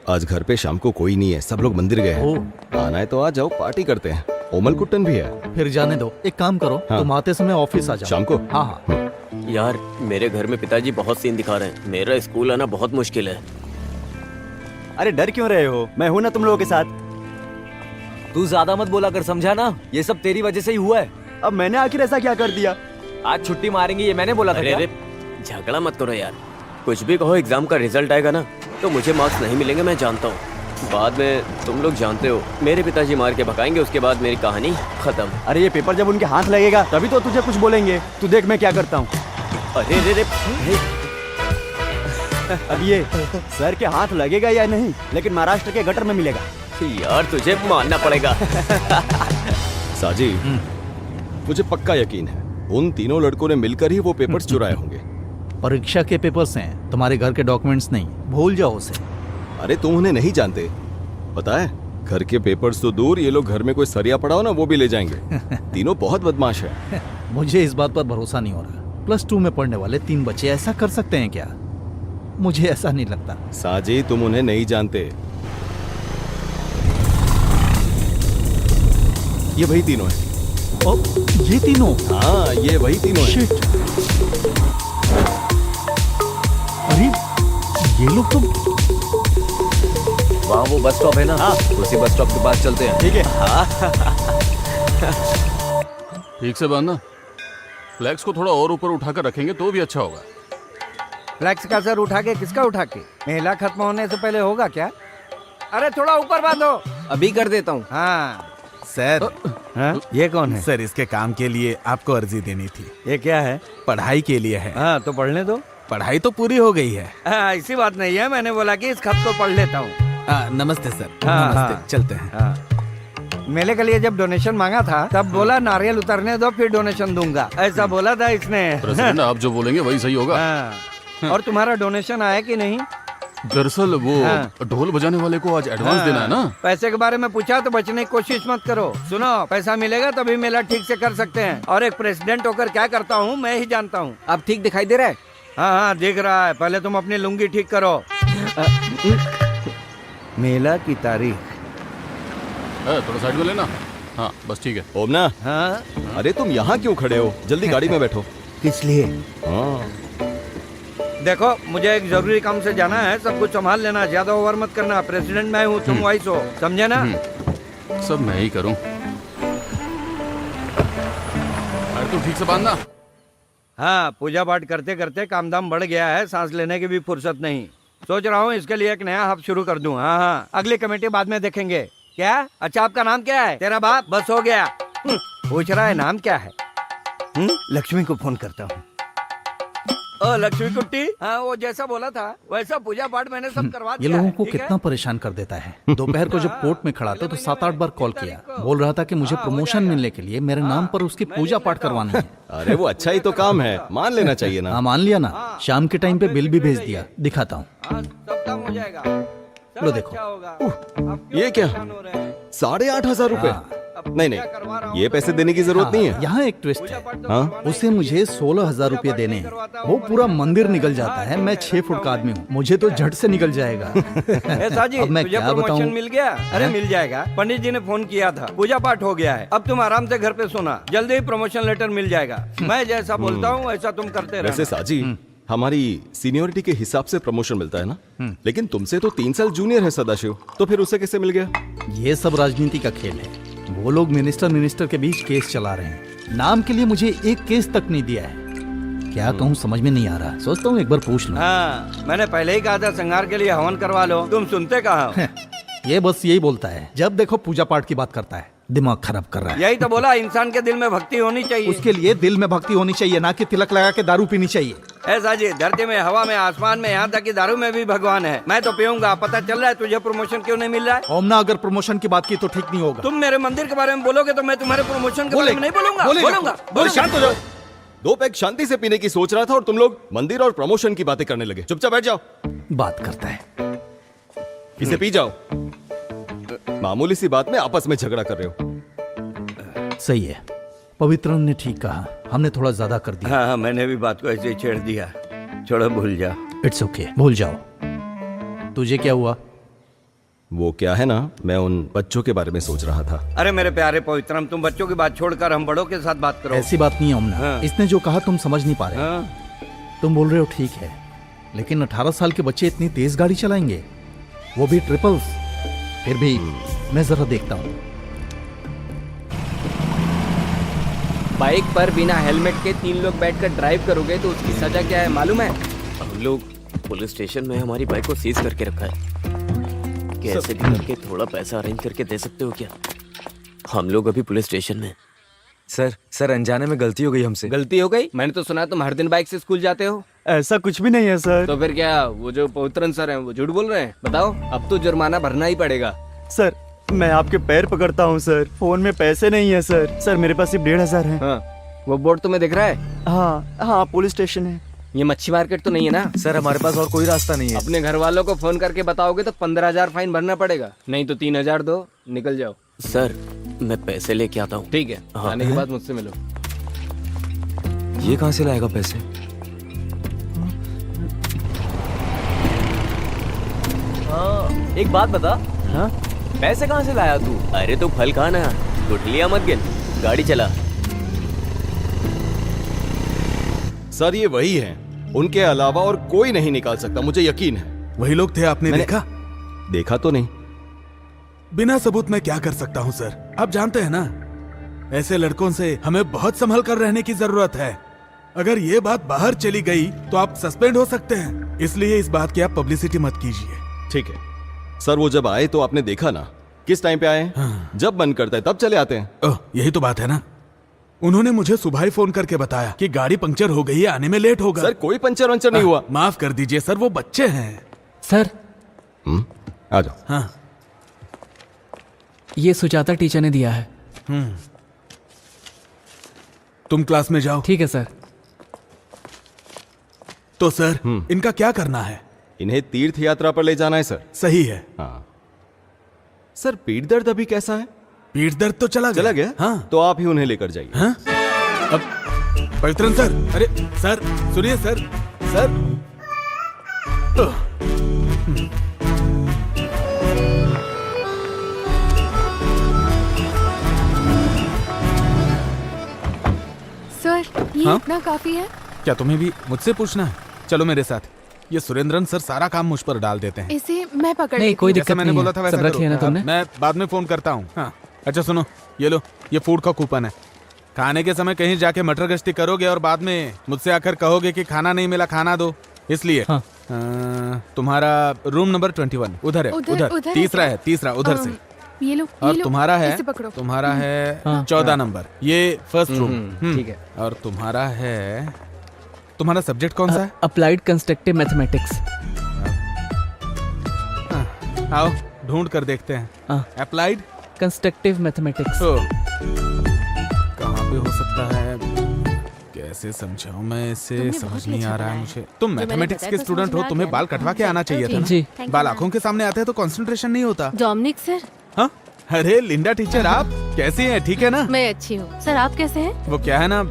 आज घर पे शाम को कोई नहीं है, सब लोग मंदिर गए हैं। आना है तो आ जाओ, पार्टी करते हैं। ओमल कुट्टन भी है। फिर जाने दो, एक काम करो हाँ। तुम आते समय ऑफिस आ जाओ। शाम को? हाँ हाँ। यार मेरे घर में पिताजी बहुत सीन दिखा रहे हैं, मेरा स्कूल आना बहुत मुश्किल है। अरे डर क्यों रहे हो, मैं हूं ना तुम लोगों के साथ। तू ज्यादा मत बोला कर, समझा ना? ये सब तेरी वजह से ही हुआ है। अब मैंने आखिर ऐसा क्या कर दिया? आज छुट्टी मारेंगे ये मैंने बोला था अरे क्या? अरे झगड़ा मत करो यार, कुछ भी कहो, एग्जाम का रिजल्ट आएगा ना तो मुझे मार्क्स नहीं मिलेंगे, मैं जानता हूँ। बाद में तुम लोग जानते हो, मेरे पिताजी मार के भगाएंगे, उसके बाद मेरी कहानी खत्म। अरे ये पेपर जब उनके हाथ लगेगा तभी तो तुझे कुछ बोलेंगे। तू देख मैं क्या करता हूँ। अरे रे रे अब ये सर के हाथ लगेगा या नहीं, लेकिन महाराष्ट्र के गटर में मिलेगा। यार तुझे मानना पड़ेगा। साजी, मुझे पक्का यकीन है उन तीनों लड़कों ने मिलकर ही वो पेपर्स चुराए होंगे। परीक्षा के पेपर्स हैं, तुम्हारे घर के डॉक्यूमेंट्स नहीं, भूल जाओ उसे। अरे तुम उन्हें नहीं जानते, पता है घर के पेपर्स तो दूर, ये लोग घर में कोई सरिया पड़ा हो ना वो भी ले जाएंगे। तीनों बहुत बदमाश है। मुझे इस बात पर भरोसा नहीं हो रहा। +2 में पढ़ने वाले 3 बच्चे ऐसा कर सकते हैं क्या? मुझे ऐसा नहीं लगता। साजी तुम उन्हें नहीं जानते, ये वही तीनों हैं। ओ, ये तीनों? हाँ ये वही तीनों हैं। शिट। अरे ये लोग तो वहाँ वो बस स्टॉप है ना, उसी बस स्टॉप के पास चलते हैं। ठीक है। ठीक से बांधना, फ्लैक्स को थोड़ा और ऊपर उठाकर रखेंगे तो भी अच्छा होगा। फ्लैक्स का सर उठा के, किसका उठा के? मेला खत्म होने से पहले होगा क्या? अरे थोड़ा ऊपर बांधो। अभी कर देता हूँ। हाँ सर, हाँ, ये कौन है? सर इसके काम के लिए आपको अर्जी देनी थी। ये क्या है? पढ़ाई के लिए है। हाँ तो पढ़ने दो। पढ़ाई तो पूरी हो गई है। ऐसी बात नहीं है, मैंने बोला कि इस खत को पढ़ लेता हूँ। नमस्ते सर। हाँ, नमस्ते। हाँ। चलते हैं। हाँ। मेले के लिए जब डोनेशन मांगा था तब बोला नारियल उतरने दो फिर डोनेशन दूंगा, ऐसा बोला था इसने। प्रेसिडेंट आप जो बोलेंगे वही सही होगा। हाँ। और तुम्हारा डोनेशन आया कि नहीं? दरअसल वो ढोल बजाने वाले को आज एडवांस देना है ना। पैसे के बारे में पूछा तो बचने की कोशिश मत करो। सुनो, पैसा मिलेगा तभी मेला ठीक से कर सकते हैं, और एक प्रेसिडेंट होकर क्या करता हूँ मैं ही जानता हूँ। अब ठीक दिखाई दे रहा है? हाँ हाँ दिख रहा है, पहले तुम अपनी लुंगी ठीक करो। मेला की तारीख। थोड़ा साइड में लेना। हाँ बस ठीक है। ओमना, हाँ अरे तुम यहाँ क्यों खड़े हो, जल्दी गाड़ी में बैठो। किस लिए? हाँ देखो मुझे एक जरूरी काम से जाना है, सब कुछ संभाल लेना, ज्यादा ओवर मत करना। प्रेसिडेंट मैं हूँ, तुम वाइस हो, समझे ना? सब मैं ही करूँ। अरे तू ठीक से बांधना। हाँ पूजा पाठ करते करते काम धाम बढ़ गया है, सांस लेने की भी फुर्सत नहीं। सोच रहा हूँ इसके लिए एक नया हब शुरू कर दूं। हाँ हाँ अगली कमेटी बाद में देखेंगे। क्या? अच्छा आपका नाम क्या है? तेरा बाप? बस हो गया। पूछ रहा है नाम क्या है? लक्ष्मी को फोन करता हूँ। ओ लक्ष्मी कुट्टी, हाँ वो जैसा बोला था वैसा पूजा पाठ मैंने सब करवा ये दिया लोगों है, को ठीक है? कितना परेशान कर देता है। दोपहर को जब कोर्ट में खड़ा था तो 7-8 बार कॉल किया, बोल रहा था कि मुझे प्रमोशन मिलने के लिए मेरे नाम पर उसकी पूजा पाठ करवानी है। अरे वो अच्छा ही तो काम है, मान लेना चाहिए ना। हाँ मान लिया ना, शाम के टाइम पे बिल भी भेज दिया, दिखाता हूँ। हाँ, सब काम हो जाएगा। लो देखो। अच्छा होगा। ये क्या? 8,500 रुपए? नहीं नहीं, ये पैसे देने की जरूरत नहीं है। यहाँ एक ट्विस्ट है। हाँ? उसे मुझे 16,000 रुपए देने हैं। वो पूरा मंदिर निकल जाता है, मैं 6 फुट का आदमी हूँ, मुझे तो झट से निकल जाएगा। ऐसा जी, अब मैं तुझे क्या प्रमोशन बताऊँ? मिल गया? अरे मिल जाएगा, पंडित जी ने फोन किया था, पूजा पाठ हो गया है, अब तुम आराम से घर पे सोना, जल्दी ही प्रमोशन लेटर मिल जाएगा। मैं जैसा बोलता हूँ वैसा तुम करते वैसे रहना। साजी, हमारी सीनियोरिटी के हिसाब से प्रमोशन मिलता है ना, लेकिन तुमसे तो 3 साल जूनियर है सदाशिव, तो फिर उसे कैसे मिल गया? ये सब राजनीति का खेल है। वो लोग मिनिस्टर के बीच केस चला रहे हैं। नाम के लिए मुझे एक केस तक नहीं दिया है। क्या कहूँ समझ में नहीं आ रहा, सोचता हूँ एक बार पूछ लूं। हाँ मैंने पहले ही कहा था संगार के लिए हवन करवा लो, तुम सुनते कहाँ हो? ये बस यही बोलता है, जब देखो पूजा पाठ की बात करता है, दिमाग खराब कर रहा है। यही तो बोला, इंसान के दिल में भक्ति होनी चाहिए। उसके लिए दिल में भक्ति होनी चाहिए, ना कि तिलक लगा के दारू पीनी चाहिए। ऐसा जी, धरती में, हवा में, आसमान में, यहाँ तक कि दारू में भी भगवान है। मैं तो पीऊंगा। पता चल रहा है तुझे प्रमोशन क्यों नहीं मिल रहा है? ओमना, अगर प्रमोशन की बात की तो ठीक नहीं होगा। तुम मेरे मंदिर के बारे में बोलोगे तो मैं तुम्हारे प्रमोशन के बारे में नहीं बोलूंगा। बोलूंगा। शांत हो जाओ। 2 पैक शांति से पीने की सोच रहा था और तुम लोग मंदिर और प्रमोशन की बातें करने लगे। चुपचाप बैठ जाओ। बात करता है। इसे पी जाओ। मामूली सी बात में आपस में झगड़ा कर रहे हो। सही है, पवित्रन ने ठीक कहा, हमने थोड़ा ज्यादा कर दिया। हाँ, मैंने भी बात को ऐसे ही छेड़ दिया। छोड़ो, भूल जाओ। इट्स ओके, भूल जाओ। तुझे क्या हुआ? वो क्या है ना, मैं उन बच्चों के बारे में सोच रहा था। अरे मेरे प्यारे पवित्रम, तुम बच्चों की बात छोड़कर हम बड़ों के साथ बात करो। ऐसी बात नहीं है ओमना। हाँ। इसने जो कहा तुम समझ नहीं पा रहे। हाँ? तुम बोल रहे हो ठीक है, लेकिन 18 साल के बच्चे इतनी तेज गाड़ी चलाएंगे, वो भी ट्रिपल्स। फिर भी मैं जरा देखता हूँ। बाइक पर बिना हेलमेट के 3 लोग बैठकर ड्राइव करोगे तो उसकी सजा क्या है मालूम है? हम लोग पुलिस स्टेशन में हमारी बाइक को सीज करके रखा है। कैसे भी करके थोड़ा पैसा अरेंज करके दे सकते हो क्या? हम लोग अभी पुलिस स्टेशन में। सर अनजाने में गलती हो गई हमसे। गलती हो गई? मैंने तो सुना तुम हर दिन बाइक से स्कूल जाते हो। ऐसा कुछ भी नहीं है सर। तो फिर क्या वो जो पवित्रन सर हैं वो झूठ बोल रहे हैं? बताओ, अब तो जुर्माना भरना ही पड़ेगा। सर मैं आपके पैर पकड़ता हूँ सर, फोन में पैसे नहीं है सर। सर मेरे पास सिर्फ 1500 है। हाँ, वो बोर्ड तुम्हें दिख रहा है? हाँ, पुलिस स्टेशन है। ये मच्छी मार्केट तो नहीं है ना? सर हमारे पास और कोई रास्ता नहीं है। अपने घर वालों को फोन करके बताओगे तो 15,000 फाइन भरना पड़ेगा, नहीं तो 3,000 दो, निकल जाओ। सर मैं पैसे लेके आता हूँ। ठीक है, आने के बाद मुझसे मिलो। ये कहाँ से लाएगा पैसे? एक बात बता। हाँ? पैसे कहाँ से लाया तू? अरे तो फल खाना, गुठलियाँ मत गिन, गाड़ी चला। सर ये वही है, उनके अलावा और कोई नहीं निकाल सकता, मुझे यकीन है। वही लोग थे, आपने देखा? देखा तो नहीं। बिना सबूत मैं क्या कर सकता हूँ सर? आप जानते हैं ना, ऐसे लड़कों से हमें बहुत संभल कर रहने की जरूरत है। अगर ये बात बाहर चली गई तो आप सस्पेंड हो सकते हैं, इसलिए इस बात की आप पब्लिसिटी मत कीजिए। ठीक है सर, वो जब आए तो आपने देखा ना किस टाइम पे आए? हाँ। जब मन करता है तब चले आते हैं। ओह, यही तो बात है ना। उन्होंने मुझे सुबह ही फोन करके बताया कि गाड़ी पंक्चर हो गई है, आने में लेट होगा। सर कोई पंचर वंचर नहीं हुआ। माफ कर दीजिए सर, वो बच्चे हैं। सर आ जाओ। हाँ, ये सुजाता टीचर ने दिया है। तुम क्लास में जाओ। ठीक है सर। तो सर इनका क्या करना है? इन्हें तीर्थ यात्रा पर ले जाना है सर। सही है। हाँ सर, पीठ दर्द अभी कैसा है? पीठ दर्द तो चला गया। हाँ, तो आप ही उन्हें लेकर जाइए। हाँ? अब पवित्रन सर, अरे सर सुनिए सर, सर सर ये हाँ? इतना काफी है? क्या तुम्हें भी मुझसे पूछना है? चलो मेरे साथ। ये सुरेंद्रन सर सारा काम मुझ पर डाल देते हैं। इसे मैं पकड़ नहीं, लेती कोई हूँ। दिक्कत मैंने नहीं बोला है। था वैसा सब रख करो। लिया ना तुमने? मैं बाद में फोन करता हूँ। हाँ, अच्छा सुनो, ये लो, ये फूड का कूपन है। खाने के समय कहीं जाके मटर गश्ती करोगे और बाद में मुझसे आकर कहोगे कि खाना नहीं मिला, खाना दो, इसलिए। हाँ। तुम्हारा रूम नंबर 21 उधर है। उधर तीसरा है है, तीसरा उधर से। ये लो, और ये लो, तुम्हारा है, इसे पकड़ो। तुम्हारा है हाँ। 14 नंबर, ये फर्स्ट रूम। ठीक है। और तुम्हारा है, तुम्हारा सब्जेक्ट कौन सा है? Applied constructive mathematics. आओ ढूंढ कर देखते हैं। Applied constructive mathematics. कहाँ पे हो सकता है? कैसे समझाऊं मैं इसे, समझ नहीं आ रहा है मुझे। तुम मैथमेटिक्स के स्टूडेंट हो, तुम्हें बाल कटवा के आना चाहिए था जी। ना? बाल आंखों के सामने आते हैं तो कंसंट्रेशन नहीं होता। डोमिनिक सर, हाँ? अरे लिंडा टीचर, आप कैसी हैं? ठीक है ना? मैं अच्छी हूँ। सर आप कैसे हैं? वो क्या है ना,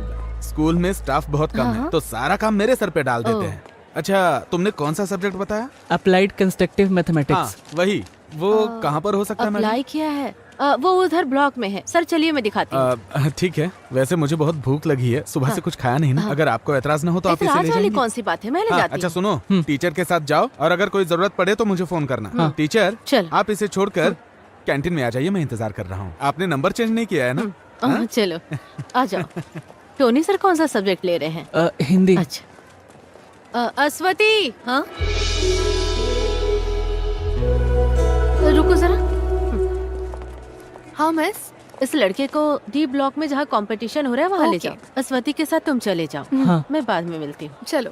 स्कूल में स्टाफ बहुत कम है, तो सारा काम मेरे सर पे डाल देते हैं। अच्छा, तुमने कौन सा सब्जेक्ट बताया? अप्लाइड कंस्ट्रक्टिव हाँ, मैथमेटिक्स। वही। वो कहाँ पर हो सकता है? अप्लाई किया है, वो उधर ब्लॉक में है। सर चलिए मैं दिखाती हूँ। ठीक है, वैसे मुझे बहुत भूख लगी है, सुबह से कुछ खाया नहीं ना। अगर आपको एतराज ना हो तो आप इसे ले ऐतराज वाली जाइए। कौन सी बात है, मैं ले हाँ, जाती अच्छा हूँ। सुनो, टीचर के साथ जाओ और अगर कोई जरूरत पड़े तो मुझे फोन करना। टीचर, चल। आप इसे छोड़कर कैंटीन में आ जाइए, मैं इंतजार कर रहा हूँ। आपने नंबर चेंज नहीं किया है ना? चलो आ जाओ। टोनी सर कौन सा सब्जेक्ट ले रहे हैं? हिंदी। अच्छा, अस्वती। हाँ रुको जरा। हाँ मिस। इस लड़के को डी ब्लॉक में जहाँ कंपटीशन हो रहा है वहाँ ले ओके। जाओ। अस्वती के साथ तुम चले जाओ। हाँ। मैं बाद में मिलती हूँ। चलो।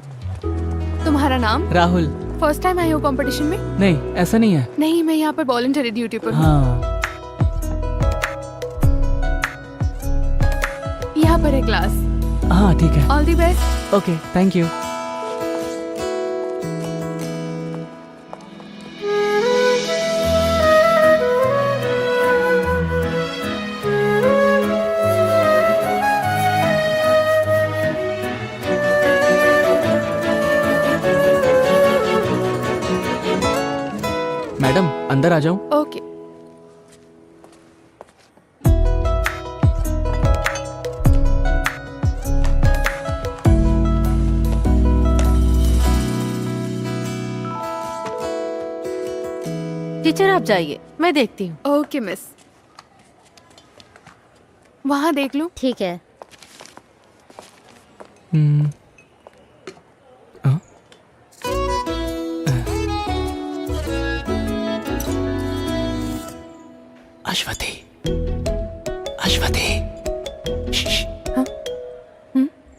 तुम्हारा नाम? राहुल। फर्स्ट टाइम आई हो कंपटीशन में? नहीं, ऐसा नहीं है। नहीं, मैं यहाँ पर वॉलंटरी ड्यूटी पर हूँ। हाँ। यहाँ पर है क्लास। हाँ ठीक है। All the best. Okay, thank you. Madam अंदर आ जाऊं? ओके। टीचर आप जाइए, मैं देखती हूँ। Okay miss. वहाँ देख लो। ठीक है। अश्वती, अश्वती,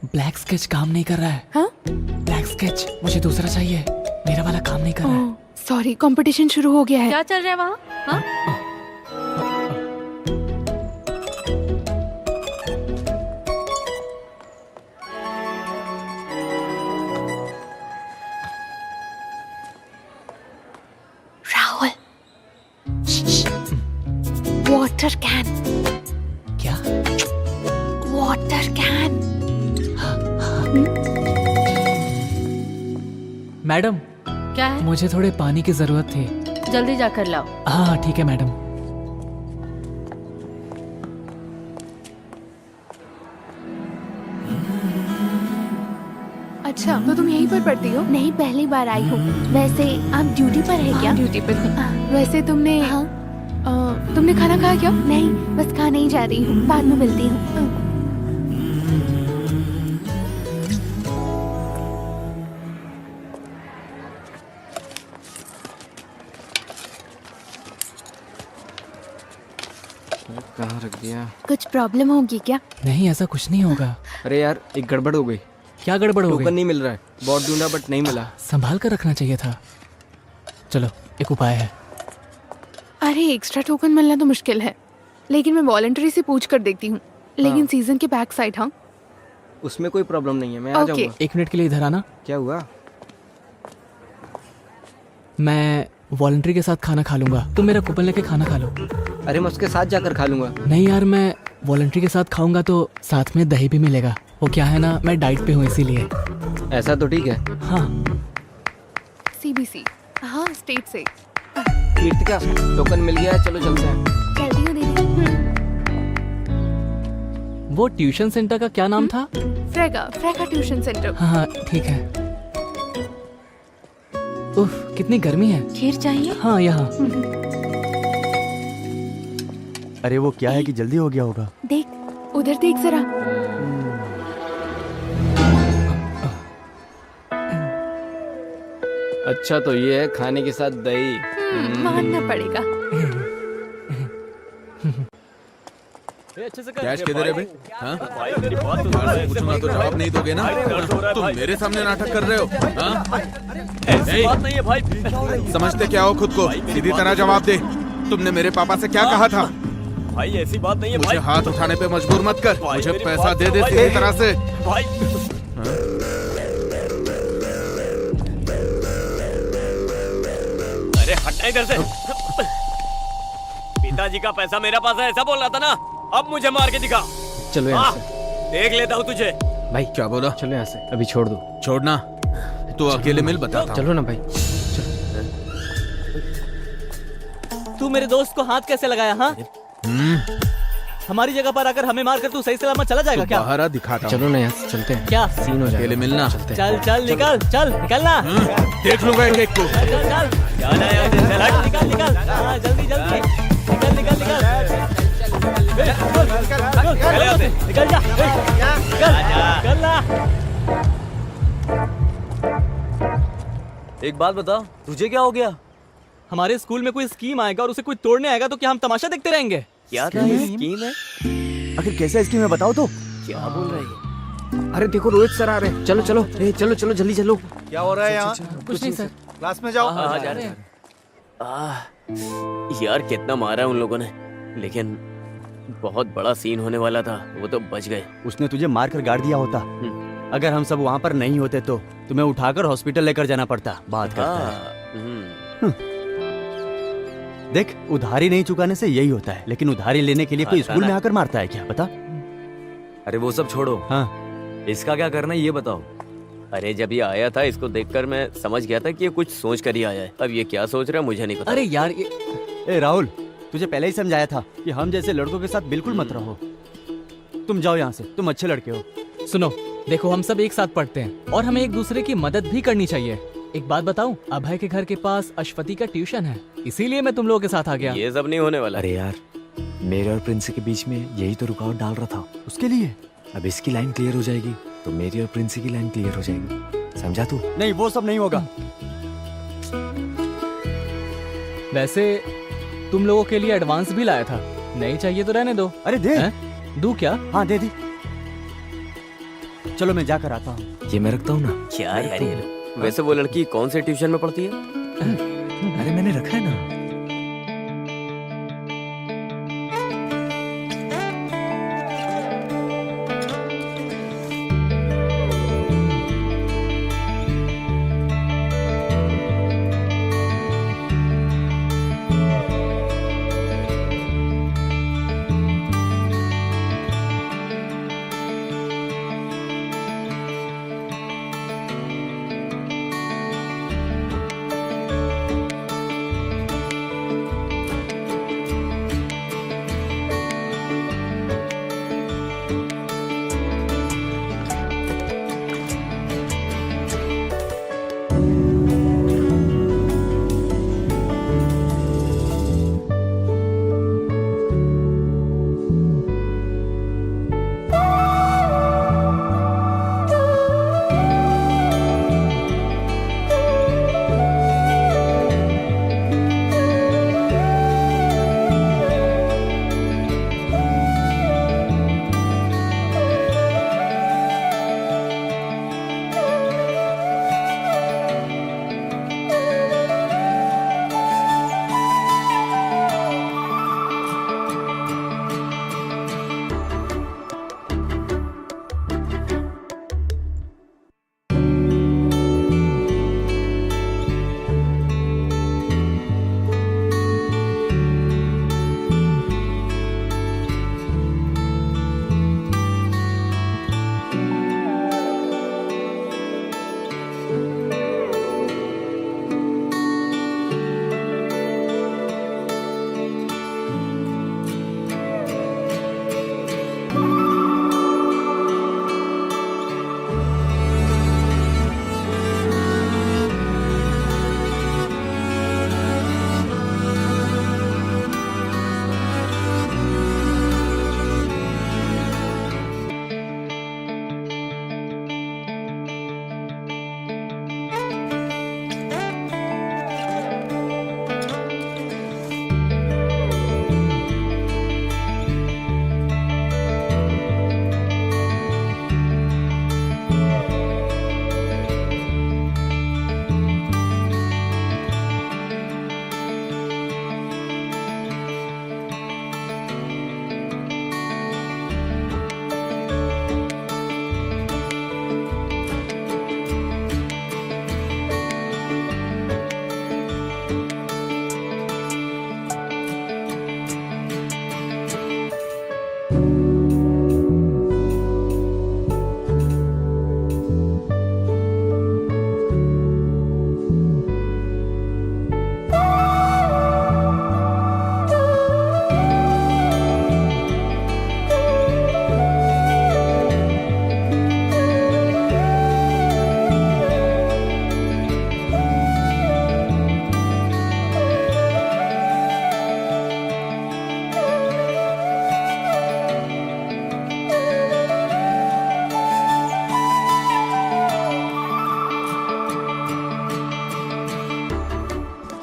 ब्लैक स्केच काम नहीं कर रहा है। हाँ? ब्लैक स्केच मुझे दूसरा चाहिए, मेरा वाला काम नहीं कर रहा है। सॉरी, कंपटीशन शुरू हो गया है। क्या चल रहा है वहाँ? हाँ? Rahul, water can. क्या? Water can. मैडम, क्या है? मुझे थोड़े पानी की जरूरत थी। जल्दी जाकर लाओ। हाँ ठीक है मैडम। अच्छा, तो तुम यहीं पर पढ़ती हो? नहीं, पहली बार आई हूँ। वैसे आप ड्यूटी पर है क्या? ड्यूटी पर हूँ। वैसे तुमने तुमने खाना खाया क्या? नहीं, बस खाने ही जा रही हूँ, बाद में मिलती हूँ। कहाँ रख दिया? कुछ प्रॉब्लम होगी क्या? नहीं, ऐसा कुछ नहीं होगा। अरे यार, एक गड़बड़ हो गई। क्या गड़बड़ हो टोकन गई? नहीं मिल रहा है। बहुत ढूंढा बट नहीं मिला। संभाल कर रखना चाहिए था। चलो, एक उपाय है। अरे एक्स्ट्रा टोकन मिलना तो मुश्किल है, लेकिन मैं वॉलंटरी से पूछ कर देखती हूँ। लेकिन सीजन के बैक साइड। हाँ, उसमें कोई प्रॉब्लम नहीं है, मैं आ जाऊंगा। 1 मिनट के लिए इधर आना। क्या हुआ? मैं वॉलंटरी के साथ खाना खा लूंगा, तुम मेरा कूपन लेके खाना खा लो। अरे मैं उसके साथ जाकर खा लूंगा। नहीं यार, मैं वॉलंटरी के साथ खाऊंगा तो साथ में दही भी मिलेगा। वो क्या है ना, मैं डाइट पे हूँ इसीलिए। ऐसा तो ठीक है। हाँ। सीबीसी। हाँ, स्टेट से। कीर्तिका, टोकन मिल गया, चलो चलते हैं। चलती हूँ दीदी। वो ट्यूशन सेंटर का क्या नाम था? फ्रेगा ट्यूशन सेंटर। हाँ हाँ ठीक है। उफ, कितनी गर्मी है। खीर चाहिए? हाँ यहाँ। अरे वो क्या है कि जल्दी हो गया होगा। देख, उधर देख जरा। अच्छा, तो ये है खाने के साथ दही। मानना पड़ेगा। कैश किधर है बे? हाँ? पूछूंगा तो जवाब नहीं दोगे ना? तुम मेरे सामने नाटक कर रहे हो? हाँ? ऐसी बात नहीं है भाई। समझते क्या हो खुद को? सीधी तरह जवाब दे। तुमने मेरे पापा से क्या कहा था? भाई ऐसी बात नहीं है मुझे भाई। हाथ उठाने पे मजबूर मत कर। भाई, मुझे मेरी पैसा बात दे सुनो दे भाई। सीधी तरह से। भाई अरे हटना इधर से। पिताजी का पैसा मेरा पास है, ऐसा बोल रहा था ना। अब मुझे मार के दिखा। चलो यहाँ हाँ, से। देख लेता हूँ तुझे। भाई क्या बोला? चलो यहाँ से, अभी छोड़ दो। छोड़ना? तू अकेले मिल, बताता हूँ। चलो ना भाई। तू मेरे दोस्त को हाथ कैसे लगाया? हाँ, हमारी जगह पर आकर हमें मारकर तू सही सलामत चला जाएगा क्या? बाहर आ, दिखाता हूँ। चलो ना यहाँ से, चलते हैं। क्या सीन हो जाएगा। अकेले मिलना। चल चल निकल, चल निकलना। देख लूंगा एक एक को। चल चल चल, जाना यार, चल, निकल निकल। हाँ, जल्दी जल्दी निकल निकल निकल। चले आते। निकल जा, निकल ना। एक बात बता, तुझे क्या हो गया? हमारे स्कूल में कोई स्कीम आएगा और उसे कोई तोड़ने आएगा तो क्या हम तमाशा देखते रहेंगे? क्या था ये स्कीम है? आखिर कैसा स्कीम है बताओ तो। क्या बोल रही है? अरे देखो, रोहित सर आ रहे हैं। चलो चलो, चलो चलो जल्दी चलो। क्या हो रहा है यहाँ? कुछ नहीं सर। क्लास में जाओ। हाँ, जा रहे हैं। यार कितना मारा है उन लोगों ने, लेकिन बहुत बड़ा सीन होने वाला था, वो तो बच गए। उसने तुझे मार कर गाड़ दिया होता। अगर हम सब वहाँ पर नहीं होते तो तुम्हें उठाकर हॉस्पिटल लेकर जाना पड़ता। बात करता है। देख, उधारी नहीं चुकाने से यही होता है, लेकिन उधारी लेने के लिए कोई स्कूल में आकर मारता है क्या? बता। अरे वो सब छोड़ो। हाँ, इसका क्या करना है ये बताओ। अरे जब ये आया था इसको देखकर मैं समझ गया था कि ये कुछ सोच कर ही आया है। अब ये क्या सोच रहा है मुझे नहीं पता। अरे यार ये ए राहुल, तुझे पहले ही समझाया था कि हम जैसे लड़कों के साथ बिल्कुल मत रहो। तुम जाओ यहाँ से, तुम अच्छे लड़के हो। सुनो, देखो हम सब एक साथ पढ़ते हैं और हमें एक दूसरे की मदद भी करनी चाहिए। एक बात बताऊं, अभय के घर के पास अश्वती का ट्यूशन है, इसीलिए मैं तुम लोगों के साथ आ गया। ये सब नहीं होने वाला। अरे यार, मेरे और प्रिंस के बीच में यही तो रुकावट डाल रहा था। उसके लिए अब इसकी लाइन क्लियर हो जाएगी तो मेरी और प्रिंस की लाइन क्लियर हो जाएगी। समझा तू? नहीं, वो सब नहीं होगा। वैसे तुम लोगों के लिए एडवांस भी लाया था, नहीं चाहिए तो रहने दो। अरे दे। दू क्या? हाँ दे दी। चलो मैं जाकर आता हूँ। ये मैं रखता हूँ ना। क्या यार ये लोग? वैसे वो लड़की कौन से ट्यूशन में पढ़ती है? अरे मैंने रखा है ना।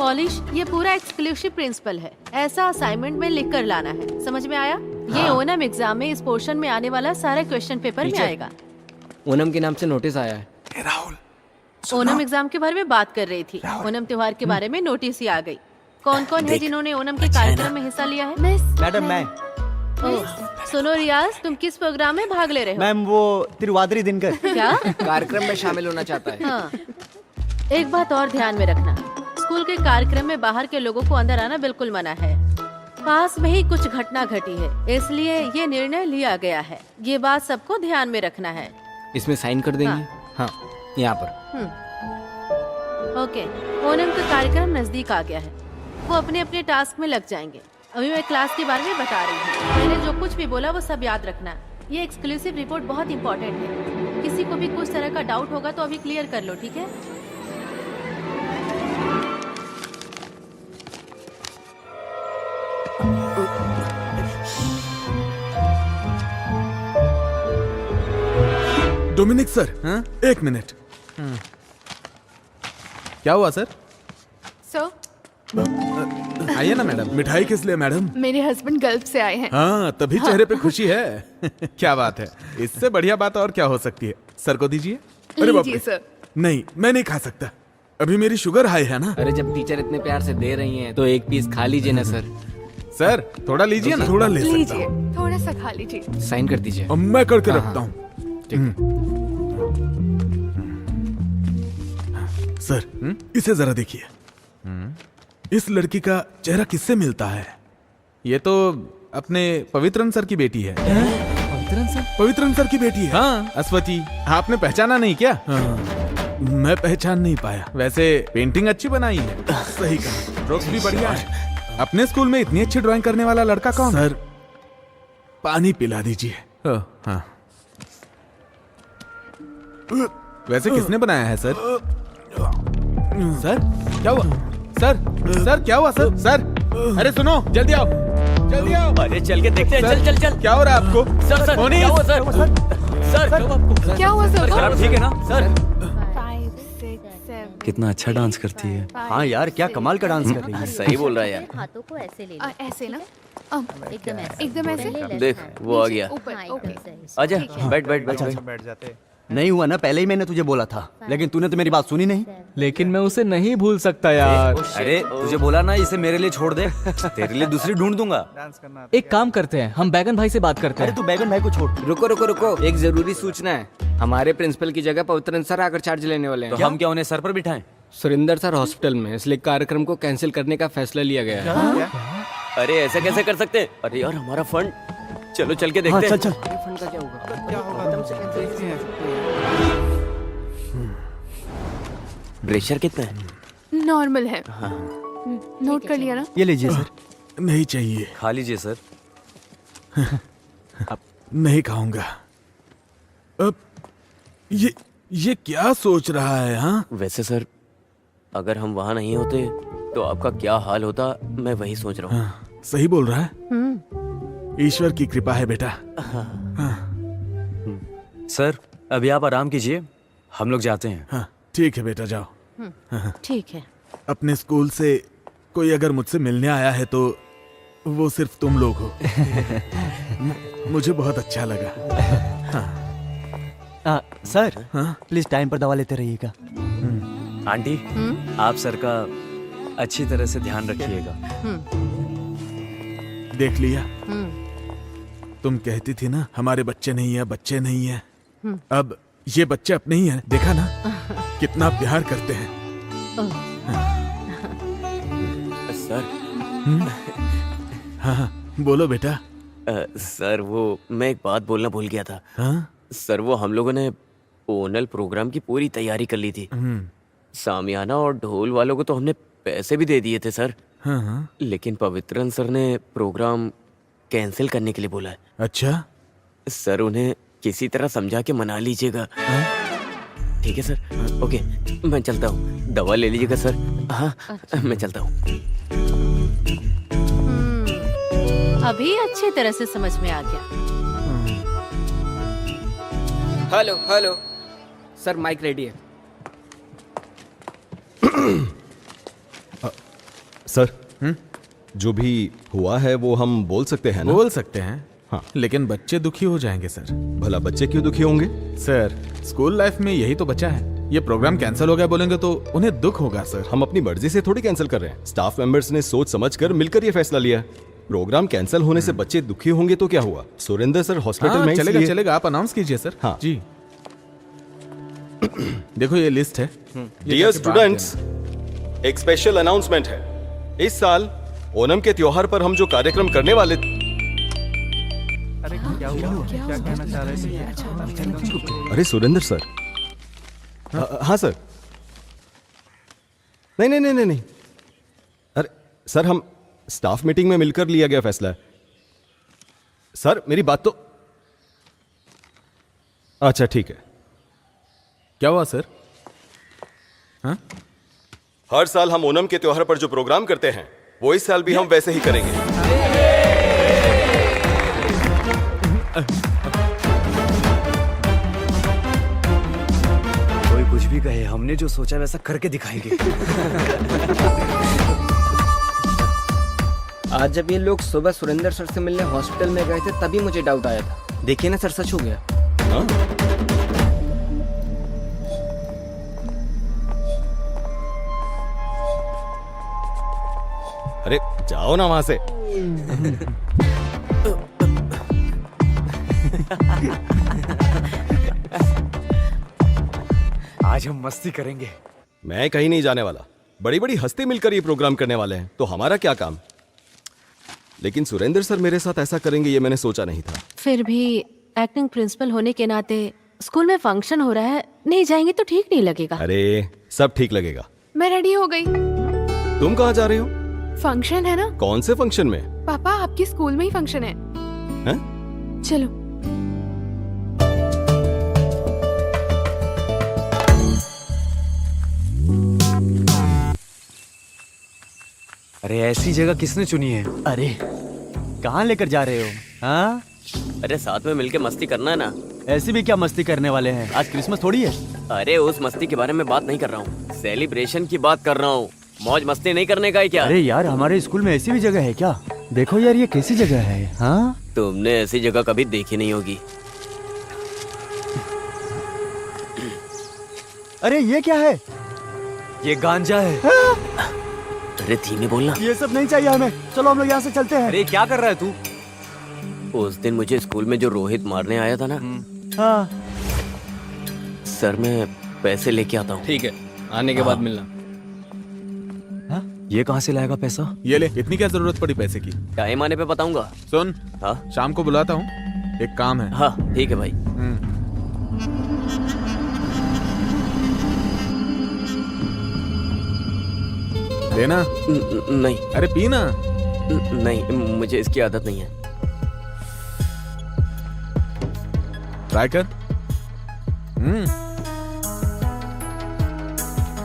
पॉलिश, ये पूरा एक्सक्लूसिव प्रिंसिपल है। ऐसा असाइनमेंट में लिख कर लाना है, समझ में आया? ये ओनम एग्जाम में इस पोर्शन में आने वाला सारा क्वेश्चन पेपर में आएगा। ओनम के नाम से नोटिस आया है। ओनम एग्जाम के बारे में बात कर रही थी। ओनम त्योहार के बारे में नोटिस ही आ गई। कौन कौन है जिन्होंने ओनम के कार्यक्रम में हिस्सा लिया है? मैडम मैं। सुनो रियाज, तुम किस प्रोग्राम में भाग ले रहे हो? मैम वो तिरुवादिरी दिनकर। क्या? कार्यक्रम में शामिल होना चाहता है। हाँ। एक बात और ध्यान में रखना, स्कूल के कार्यक्रम में बाहर के लोगों को अंदर आना बिल्कुल मना है। पास में ही कुछ घटना घटी है, इसलिए ये निर्णय लिया गया है। ये बात सबको ध्यान में रखना है। इसमें साइन कर देंगे? हाँ। यहाँ पर। ओके, ओणम का कार्यक्रम नजदीक आ गया है। वो अपने अपने टास्क में लग जाएंगे। अभी मैं क्लास के बारे में बता रही हूँ। मैंने जो कुछ भी बोला वो सब याद रखना। ये एक्सक्लूसिव रिपोर्ट बहुत इंपॉर्टेंट है। किसी को भी कुछ तरह का डाउट होगा तो अभी क्लियर कर लो, ठीक है? डोमिनिक सर, एक मिनट। क्या हुआ सर? सो आइए ना मैडम। मिठाई किस लिए मैडम? मेरे हस्बैंड गल्फ से आए हैं। हाँ, तभी चेहरे पे खुशी है। क्या बात है, इससे बढ़िया बात और क्या हो सकती है। सर को दीजिए। अरे बाप रे। लीजिए सर। नहीं, मैं नहीं खा सकता, अभी मेरी शुगर हाई है ना। अरे जब टीचर इतने प्यार से दे रही हैं तो एक पीस खा लीजिए ना सर। सर थोड़ा लीजिए ना। थोड़ा ले सकता लीजिए, हूँ। थोड़ा सा खा लीजिए। साइन कर दीजिए। अब मैं करके रखता हूँ। सर, इसे जरा देखिए। इस लड़की का चेहरा किससे मिलता है? ये तो अपने पवित्रन सर की बेटी है। पवित्रन सर की बेटी है। हाँ, अश्वती। आपने पहचाना नहीं क्या? मैं पहचान नहीं पाया। वैसे पेंटिंग अच्छी बनाई है। सही कहा, स्ट्रोक्स भी बढ़िया है। अपने स्कूल में इतनी अच्छी ड्राइंग करने वाला लड़का कौन? सर, पानी पिला दीजिए। हाँ। वैसे किसने बनाया है सर? सर क्या हुआ? सर क्या हुआ सर? सर अरे सुनो, जल्दी आओ, जल्दी आओ। अरे चल के देखते हैं। चल चल चल। क्या हो रहा है आपको? सर क्या हुआ सर? सर क्या हुआ सर? सर ठीक है ना सर? 5, 6, 7। कितना अच्छा डांस करती है। हाँ यार, क्या कमाल का डांस कर रही है। सही बोल रहा है यार। हाथों को ऐसे ले ऐसे ना? एकदम ऐसे। एकदम ऐसे? देख वो आ गया। ऊपर। ओके। आजा, बैठ बैठ बैठ। बैठ जाते। नहीं हुआ ना, पहले ही मैंने तुझे बोला था, लेकिन तूने तो मेरी बात सुनी नहीं। लेकिन मैं उसे नहीं भूल सकता यार। अरे तुझे बोला ना इसे मेरे लिए छोड़ दे, तेरे लिए दूसरी ढूंढ दूंगा। एक काम करते हैं, हम बैगन भाई से बात करते अरे हैं। तू बैगन भाई को छोड़। रुको रुको रुको, एक जरूरी सूचना है। हमारे प्रिंसिपल की जगह पवित्रन सर आकर चार्ज लेने वाले हैं। तो हम क्या उन्हें सर पर बिठाएं? सुरेंद्र सर हॉस्पिटल में, इसलिए कार्यक्रम को कैंसिल करने का फैसला लिया गया है। अरे ऐसे कैसे कर सकते हैं? अरे यार हमारा फंड। चलो चल के देखते हैं। चल चल। फंड का क्या होगा? प्रेशर कितना है? नॉर्मल है। नोट कर लिया ना? ये लीजिए सर। नहीं चाहिए। खा लीजिए सर। नहीं खाऊंगा। अब ये क्या सोच रहा है? हाँ, वैसे सर, अगर हम वहाँ नहीं होते तो आपका क्या हाल होता, मैं वही सोच रहा हूँ। हाँ, सही बोल रहा है। ईश्वर की कृपा है बेटा। सर अभी आप आराम कीजिए, हम लोग जाते हैं। हाँ ठीक है बेटा, जाओ। ठीक है। अपने स्कूल से कोई अगर मुझसे मिलने आया है तो वो सिर्फ तुम लोग हो। मुझे बहुत अच्छा लगा। सर, हाँ? प्लीज टाइम पर दवा लेते रहिएगा। आंटी, आप सर का अच्छी तरह से ध्यान रखिएगा। देख लिया, तुम कहती थी ना हमारे बच्चे नहीं है, बच्चे नहीं है। अब ये बच्चे अपने ही हैं, देखा ना कितना प्यार करते हैं। सर। हाँ बोलो बेटा। सर वो मैं एक बात बोलना भूल गया था। हाँ? सर वो हम लोगों ने ओनल प्रोग्राम की पूरी तैयारी कर ली थी। सामियाना और ढोल वालों को तो हमने पैसे भी दे दिए थे सर। हाँ? लेकिन पवित्रन सर ने प्रोग्राम कैंसिल करने के लिए बोला है। अच्छा सर, उन्हें किसी तरह समझा के मना लीजिएगा। ठीक है सर? ओके, मैं चलता हूँ। दवा ले लीजिएगा सर। हाँ मैं चलता हूँ। अभी अच्छी तरह से समझ में आ गया। Hello hello sir, mike ready है। सर, जो भी हुआ है वो हम बोल सकते हैं ना? बोल सकते हैं। हाँ। लेकिन बच्चे दुखी हो जाएंगे सर। भला बच्चे क्यों दुखी होंगे? सर स्कूल लाइफ में यही तो बचा है। ये प्रोग्राम कैंसिल हो गया बोलेंगे तो उन्हें दुख होगा सर। हम अपनी मर्जी से थोड़ी कैंसिल कर रहे हैं। स्टाफ मेंबर्स ने सोच समझकर मिलकर ये फैसला लिया। प्रोग्राम कैंसिल होने से बच्चे दुखी होंगे तो क्या हुआ? सुरेंद्र सर हॉस्पिटल में चलेगा चलेगा, आप अनाउंस कीजिए सर। हाँ जी। देखो ये लिस्ट है। डियर स्टूडेंट्स, एक स्पेशल अनाउंसमेंट है। इस साल ओणम के त्योहार पर हम जो कार्यक्रम करने वाले। क्या कहना चाह रहे थे? अरे सुरेंद्र सर, हाँ सर। नहीं नहीं नहीं नहीं नहीं, अरे सर हम स्टाफ मीटिंग में मिलकर लिया गया फैसला है सर। मेरी बात तो अच्छा ठीक है। क्या हुआ सर? हाँ? हर साल हम ओणम के त्योहार पर जो प्रोग्राम करते हैं वो इस साल भी हम वैसे ही करेंगे। कोई कुछ भी कहे, हमने जो सोचा वैसा करके दिखाएंगे। आज जब ये लोग सुबह सुरेंद्र सर से मिलने हॉस्पिटल में गए थे तभी मुझे डाउट आया था। देखिए ना सर, सच हो गया। हाँ? अरे जाओ ना वहां से। आज हम मस्ती करेंगे। मैं कहीं नहीं जाने वाला। बड़ी बड़ी हस्ती मिलकर ये प्रोग्राम करने वाले हैं तो हमारा क्या काम। लेकिन सुरेंद्र सर मेरे साथ ऐसा करेंगे ये मैंने सोचा नहीं था। फिर भी एक्टिंग प्रिंसिपल होने के नाते स्कूल में फंक्शन हो रहा है, नहीं जाएंगे तो ठीक नहीं लगेगा। अरे सब ठीक लगेगा। मैं रेडी हो गई। तुम कहाँ जा रही हो? फंक्शन है ना। कौन से फंक्शन में? पापा आपकी स्कूल में ही फंक्शन है। चलो। अरे ऐसी जगह किसने चुनी है? अरे कहाँ लेकर जा रहे हो? हाँ अरे साथ में मिलके मस्ती करना है ना। ऐसी भी क्या मस्ती करने वाले हैं? आज क्रिसमस थोड़ी है। अरे उस मस्ती के बारे में बात नहीं कर रहा हूँ, सेलिब्रेशन की बात कर रहा हूँ। मौज मस्ती नहीं करने का है क्या? अरे यार हमारे स्कूल में ऐसी भी जगह है क्या? देखो यार ये कैसी जगह है। हाँ तुमने ऐसी जगह कभी देखी नहीं होगी। अरे ये क्या है? ये गांजा है। अरे धीमे बोलना। ये सब नहीं चाहिए हमें, चलो हम लोग यहाँ से चलते हैं। अरे क्या कर रहा है तू? उस दिन मुझे स्कूल में जो रोहित मारने आया था ना, हाँ सर मैं पैसे लेके आता हूँ। ठीक है, आने के बाद मिलना। ये कहाँ से लाएगा पैसा? ये ले, इतनी क्या जरूरत पड़ी पैसे की? टाइम आने पे बताऊंगा। सुन, हाँ शाम को बुलाता हूँ, एक काम है। हाँ ठीक है भाई। लेना? नहीं। अरे पीना। नहीं मुझे इसकी आदत नहीं है। ट्राई कर।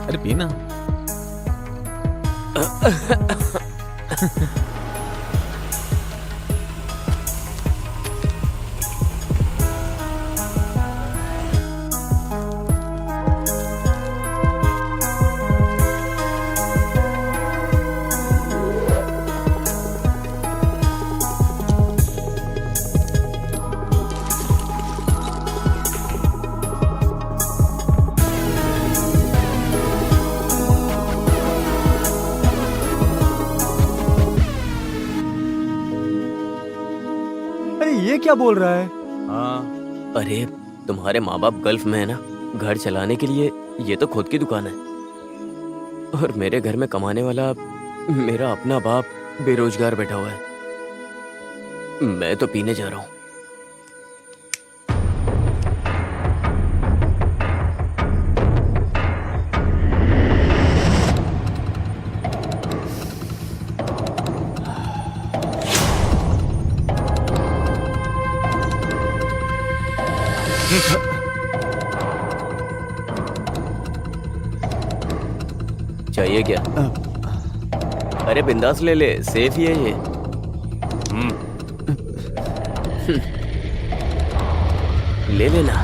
अरे पीना। ये क्या बोल रहा है? हाँ अरे तुम्हारे माँ बाप गल्फ में है ना, घर चलाने के लिए ये तो खुद की दुकान है। और मेरे घर में कमाने वाला मेरा अपना बाप बेरोजगार बैठा हुआ है। मैं तो पीने जा रहा हूँ। चाहिए क्या? अरे बिंदास ले ले, सेफ ही है ये। ले लेना।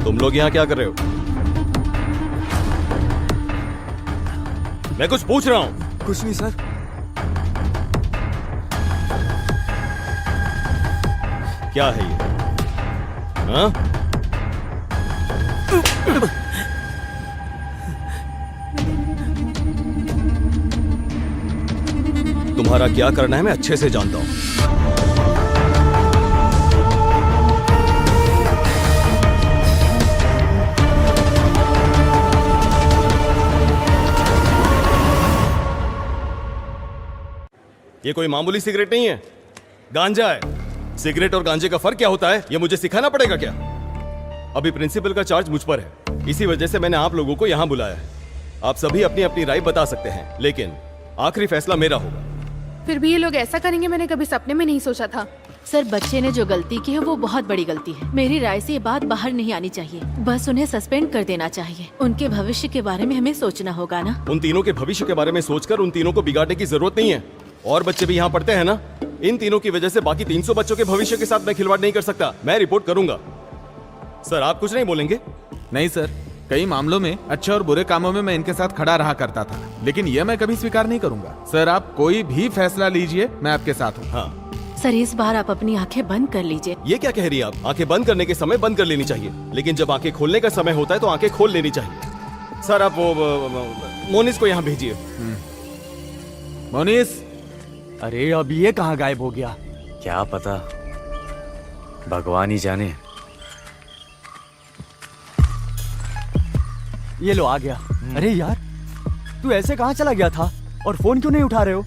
तुम लोग यहाँ क्या कर रहे हो? मैं कुछ पूछ रहा हूँ। कुछ नहीं सर। क्या है ये? हाँ? तुम्हारा क्या करना है मैं अच्छे से जानता हूं। ये कोई मामूली सिगरेट नहीं है, गांजा है। सिगरेट और गांजे का फर्क क्या होता है ये मुझे सिखाना पड़ेगा क्या? अभी प्रिंसिपल का चार्ज मुझ पर है, इसी वजह से मैंने आप लोगों को यहाँ बुलाया है। आप सभी अपनी अपनी राय बता सकते हैं, लेकिन आखिरी फैसला मेरा होगा। फिर भी ये लोग ऐसा करेंगे मैंने कभी सपने में नहीं सोचा था। सर, बच्चे ने जो गलती की है वो बहुत बड़ी गलती है। मेरी राय से ये बात बाहर नहीं आनी चाहिए, बस उन्हें सस्पेंड कर देना चाहिए। उनके भविष्य के बारे में हमें सोचना होगा ना। उन तीनों के भविष्य के बारे में सोचकर उन तीनों को बिगाड़ने की जरूरत नहीं है। और बच्चे भी यहाँ पढ़ते हैं ना, इन तीनों की वजह से बाकी 300 बच्चों के भविष्य के साथ मैं खिलवाड़ नहीं कर सकता। मैं रिपोर्ट करूंगा। सर, आप कुछ नहीं बोलेंगे? नहीं सर, कई मामलों में अच्छे और बुरे कामों में मैं इनके साथ खड़ा रहा करता था, लेकिन यह मैं कभी स्वीकार नहीं करूंगा। सर, आप कोई भी फैसला लीजिए, मैं आपके साथ हूँ। हाँ सर, इस बार आप अपनी आंखें बंद कर लीजिए। ये क्या कह रही है आप? आंखें बंद करने के समय बंद कर लेनी चाहिए, लेकिन जब आंखें खोलने का समय होता है तो आंखें खोल लेनी चाहिए। सर, आप वो मोनिस को यहाँ भेजिए। मोनिस, अरे अब ये कहाँ गायब हो गया? क्या पता, भगवान ही जाने। ये लो आ गया। अरे यार, तू ऐसे कहाँ चला गया था और फोन क्यों नहीं उठा रहे हो?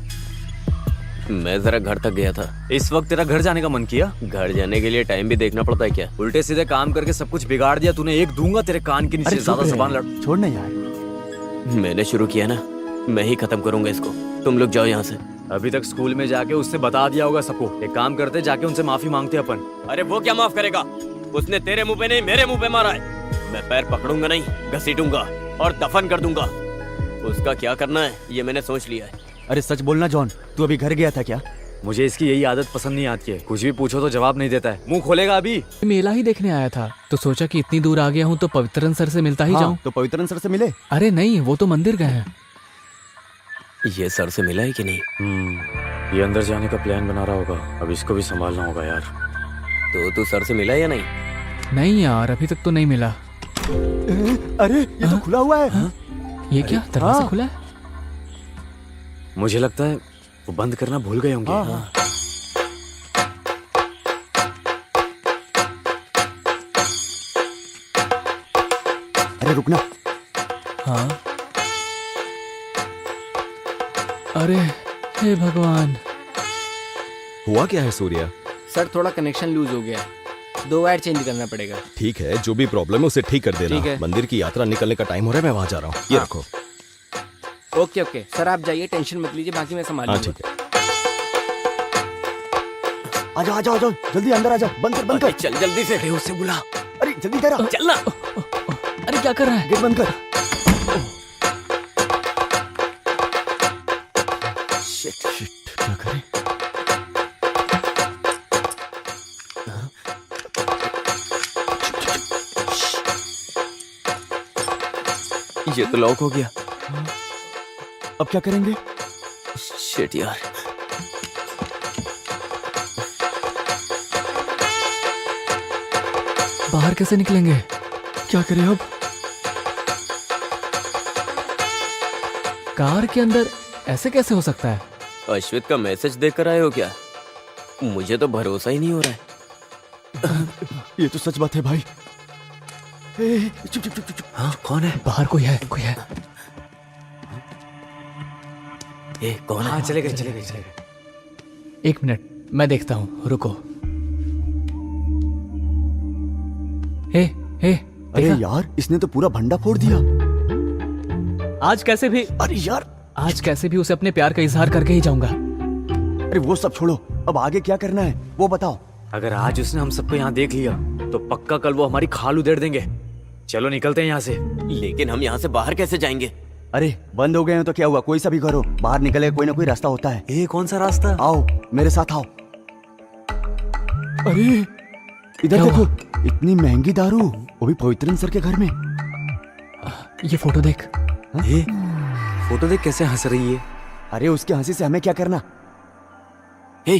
मैं जरा घर तक गया था। इस वक्त तेरा घर जाने का मन किया? घर जाने के लिए टाइम भी देखना पड़ता है क्या? उल्टे सीधे काम करके सब कुछ बिगाड़ दिया तूने। एक दूंगा तेरे कान के नीचे। ज्यादा जबान लड़। छोड़ ना यार। मैंने शुरू किया ना, मैं ही खत्म करूंगा इसको। तुम लोग जाओ यहाँ से। अभी तक स्कूल में जाके उससे बता दिया होगा सबको। एक काम करते, जाके उनसे माफी मांगते अपन। अरे वो क्या माफ करेगा? उसने तेरे मुंह पे नहीं मेरे मुंह पे मारा है। मैं पैर पकड़ूंगा नहीं, घसीटूंगा और दफन कर दूंगा। उसका क्या करना है ये मैंने सोच लिया है। अरे सच बोलना जॉन, तू अभी घर गया था क्या? मुझे इसकी यही आदत पसंद नहीं आती है। कुछ भी पूछो तो जवाब नहीं देता है। मुंह खोलेगा अभी। मेला ही देखने आया था तो सोचा कि इतनी दूर आ गया हूँ तो पवित्रन सर से मिलता ही जाऊं। तो पवित्रन सर से मिले? अरे नहीं, वो तो मंदिर गए हैं। ये सर से मिला है कि नहीं? ये अंदर जाने का प्लान बना रहा होगा। अब इसको भी संभालना होगा यार। तो तू सर से मिला या नहीं? नहीं यार, अभी तक तो नहीं मिला। अरे ये तो खुला हुआ है। ये क्या, दरवाजा खुला है? मुझे लगता है वो बंद करना भूल गए होंगे। अरे रुकना। हाँ। अरे हे भगवान। हुआ क्या है सूर्या? सर, थोड़ा कनेक्शन लूज हो गया, 2 वायर चेंज करना पड़ेगा। ठीक है, जो भी प्रॉब्लम है उसे ठीक कर देना। ठीक है। मंदिर की यात्रा निकलने का टाइम हो रहा है, मैं वहां जा रहा हूँ। ये रखो। ओके ओके सर, आप जाइए, टेंशन मत लीजिए, बाकी मैं संभाल हाँ लूंगा। ठीक है। आजा आजा आजा, जल्दी अंदर आजा। बंद कर बंद कर। चल जल्दी से। अरे उससे बुला। अरे जल्दी करा। चलना। अरे क्या कर रहा है? गेट बंद कर। शिट, क्या करें? ये तो लॉक हो गया। अब क्या करेंगे? शिट यार। बाहर कैसे निकलेंगे? क्या करें अब? कार के अंदर ऐसे कैसे हो सकता है? अश्वित का मैसेज देकर आए हो क्या? मुझे तो भरोसा ही नहीं हो रहा है। ये तो सच बात है भाई। चुप चुप चुप चुप। हाँ, कौन है? बाहर कोई है, कोई है। ए, कौन है? हाँ, चले गए। 1 मिनट, मैं देखता हूँ, रुको। हे, अरे यार, इसने तो पूरा भंडा फोड़ दिया। आज कैसे भी, अरे यार, आज कैसे भी उसे अपने प्यार का इजहार करके ही जाऊंगा। अरे वो सब छोड़ो, अब आगे क्या करना है वो बताओ। अगर आज उसने हम सबको यहाँ देख लिया तो पक्का कल वो हमारी खाल उधेड़ देंगे। चलो निकलते हैं यहाँ से। लेकिन हम यहाँ से बाहर कैसे जाएंगे? अरे बंद हो गए हैं तो क्या हुआ, कोई सा भी घर हो, बाहर निकले कोई ना कोई रास्ता होता है। ए, कौन सा रास्ता? आओ मेरे साथ आओ। अरे इधर क्या देखो, इतनी महंगी दारू, वो भी पवित्रन सर के घर में। ये फोटो देख। ए, फोटो देख कैसे हंस रही है। अरे उसकी हंसी से हमें क्या करना? हे,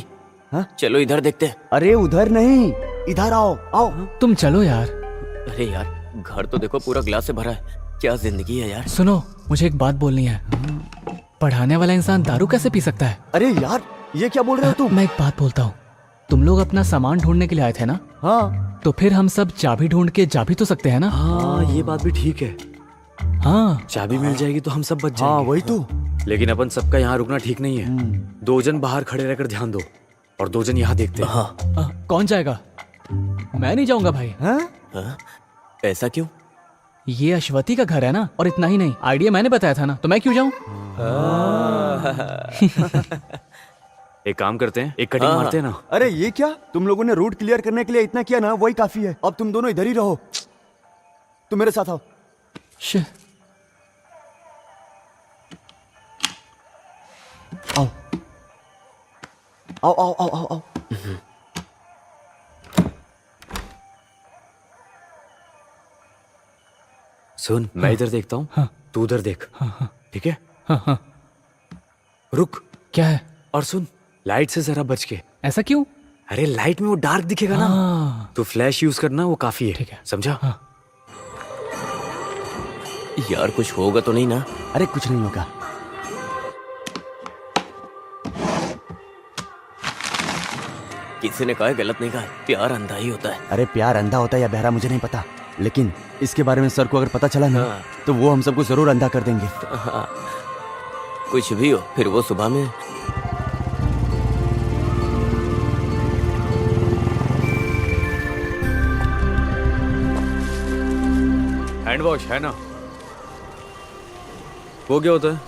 हाँ? चलो इधर देखते हैं। अरे उधर नहीं, इधर आओ आओ। तुम चलो यार। अरे यार, घर तो देखो पूरा ग्लास से भरा है। क्या जिंदगी है यार। सुनो, मुझे एक बात बोलनी है। पढ़ाने वाला इंसान दारू कैसे पी सकता है? अरे यार, ये क्या बोल रहे हो तुम? मैं एक बात बोलता हूँ, तुम लोग अपना सामान ढूंढने के लिए आए थे ना? हाँ। तो फिर हम सब चाबी ढूंढ के जा भी तो सकते हैं ना? हाँ, ये बात भी ठीक है। हाँ, चाबी मिल जाएगी तो हम सब बच जाएंगे। हाँ वही तो। लेकिन अपन सबका यहाँ रुकना ठीक नहीं है। 2 जन बाहर खड़े रहकर ध्यान दो। और 2 जन यहाँ देखते हैं। हाँ। कौन जाएगा? मैं नहीं जाऊंगा भाई। हाँ? ऐसा क्यों? ये अश्वती का घर है ना, और इतना ही नहीं, आइडिया मैंने बताया था ना, तो मैं क्यों जाऊं? एक काम करते हैं, एक कटिंग मारते हैं ना। अरे ये क्या, तुम लोगों ने रूट क्लियर करने के लिए इतना किया ना, वही काफी है। अब तुम दोनों इधर ही रहो, तुम मेरे साथ आओ। आओ आओ आओ आओ आओ आओ। सुन, मैं इधर देखता हूँ, तू उधर देख। ठीक है? रुक। क्या है? और सुन, लाइट से जरा बच के। ऐसा क्यों? अरे लाइट में वो डार्क दिखेगा ना, तो फ्लैश यूज करना, वो काफी है। ठीक है, समझा? यार कुछ होगा तो नहीं ना? अरे कुछ नहीं होगा। किसी ने कहा है, गलत नहीं कहा है, प्यार अंधा ही होता है। अरे प्यार अंधा होता है या बहरा मुझे नहीं पता, लेकिन इसके बारे में सर को अगर पता चला ना, तो वो हम सबको जरूर अंधा कर देंगे। कुछ भी हो, फिर वो सुबह में। हैंड वॉश है ना? वो क्या होता है?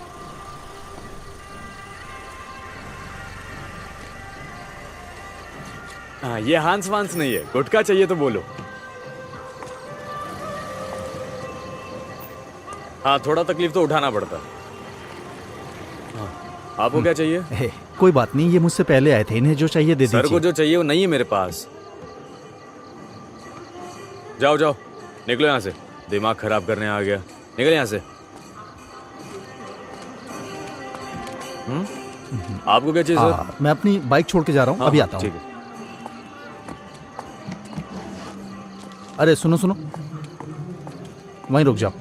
हाँ, ये हांस वांस नहीं है, गुटखा चाहिए तो बोलो। हाँ, थोड़ा तकलीफ तो उठाना पड़ता। हाँ, आपको क्या चाहिए? कोई बात नहीं, ये मुझसे पहले आए थे, इन्हें जो चाहिए दे दीजिए। सर को जो चाहिए वो नहीं है मेरे पास। जाओ जाओ, निकलो यहाँ से, दिमाग खराब करने आ गया। निकल यहाँ से। आपको क्या चाहिए सर? मैं अपनी बाइक छोड़ के जा रहा हूँ, अभी आता हूँ। ठीक है। अरे सुनो सुनो, वहीं रुक जाओ।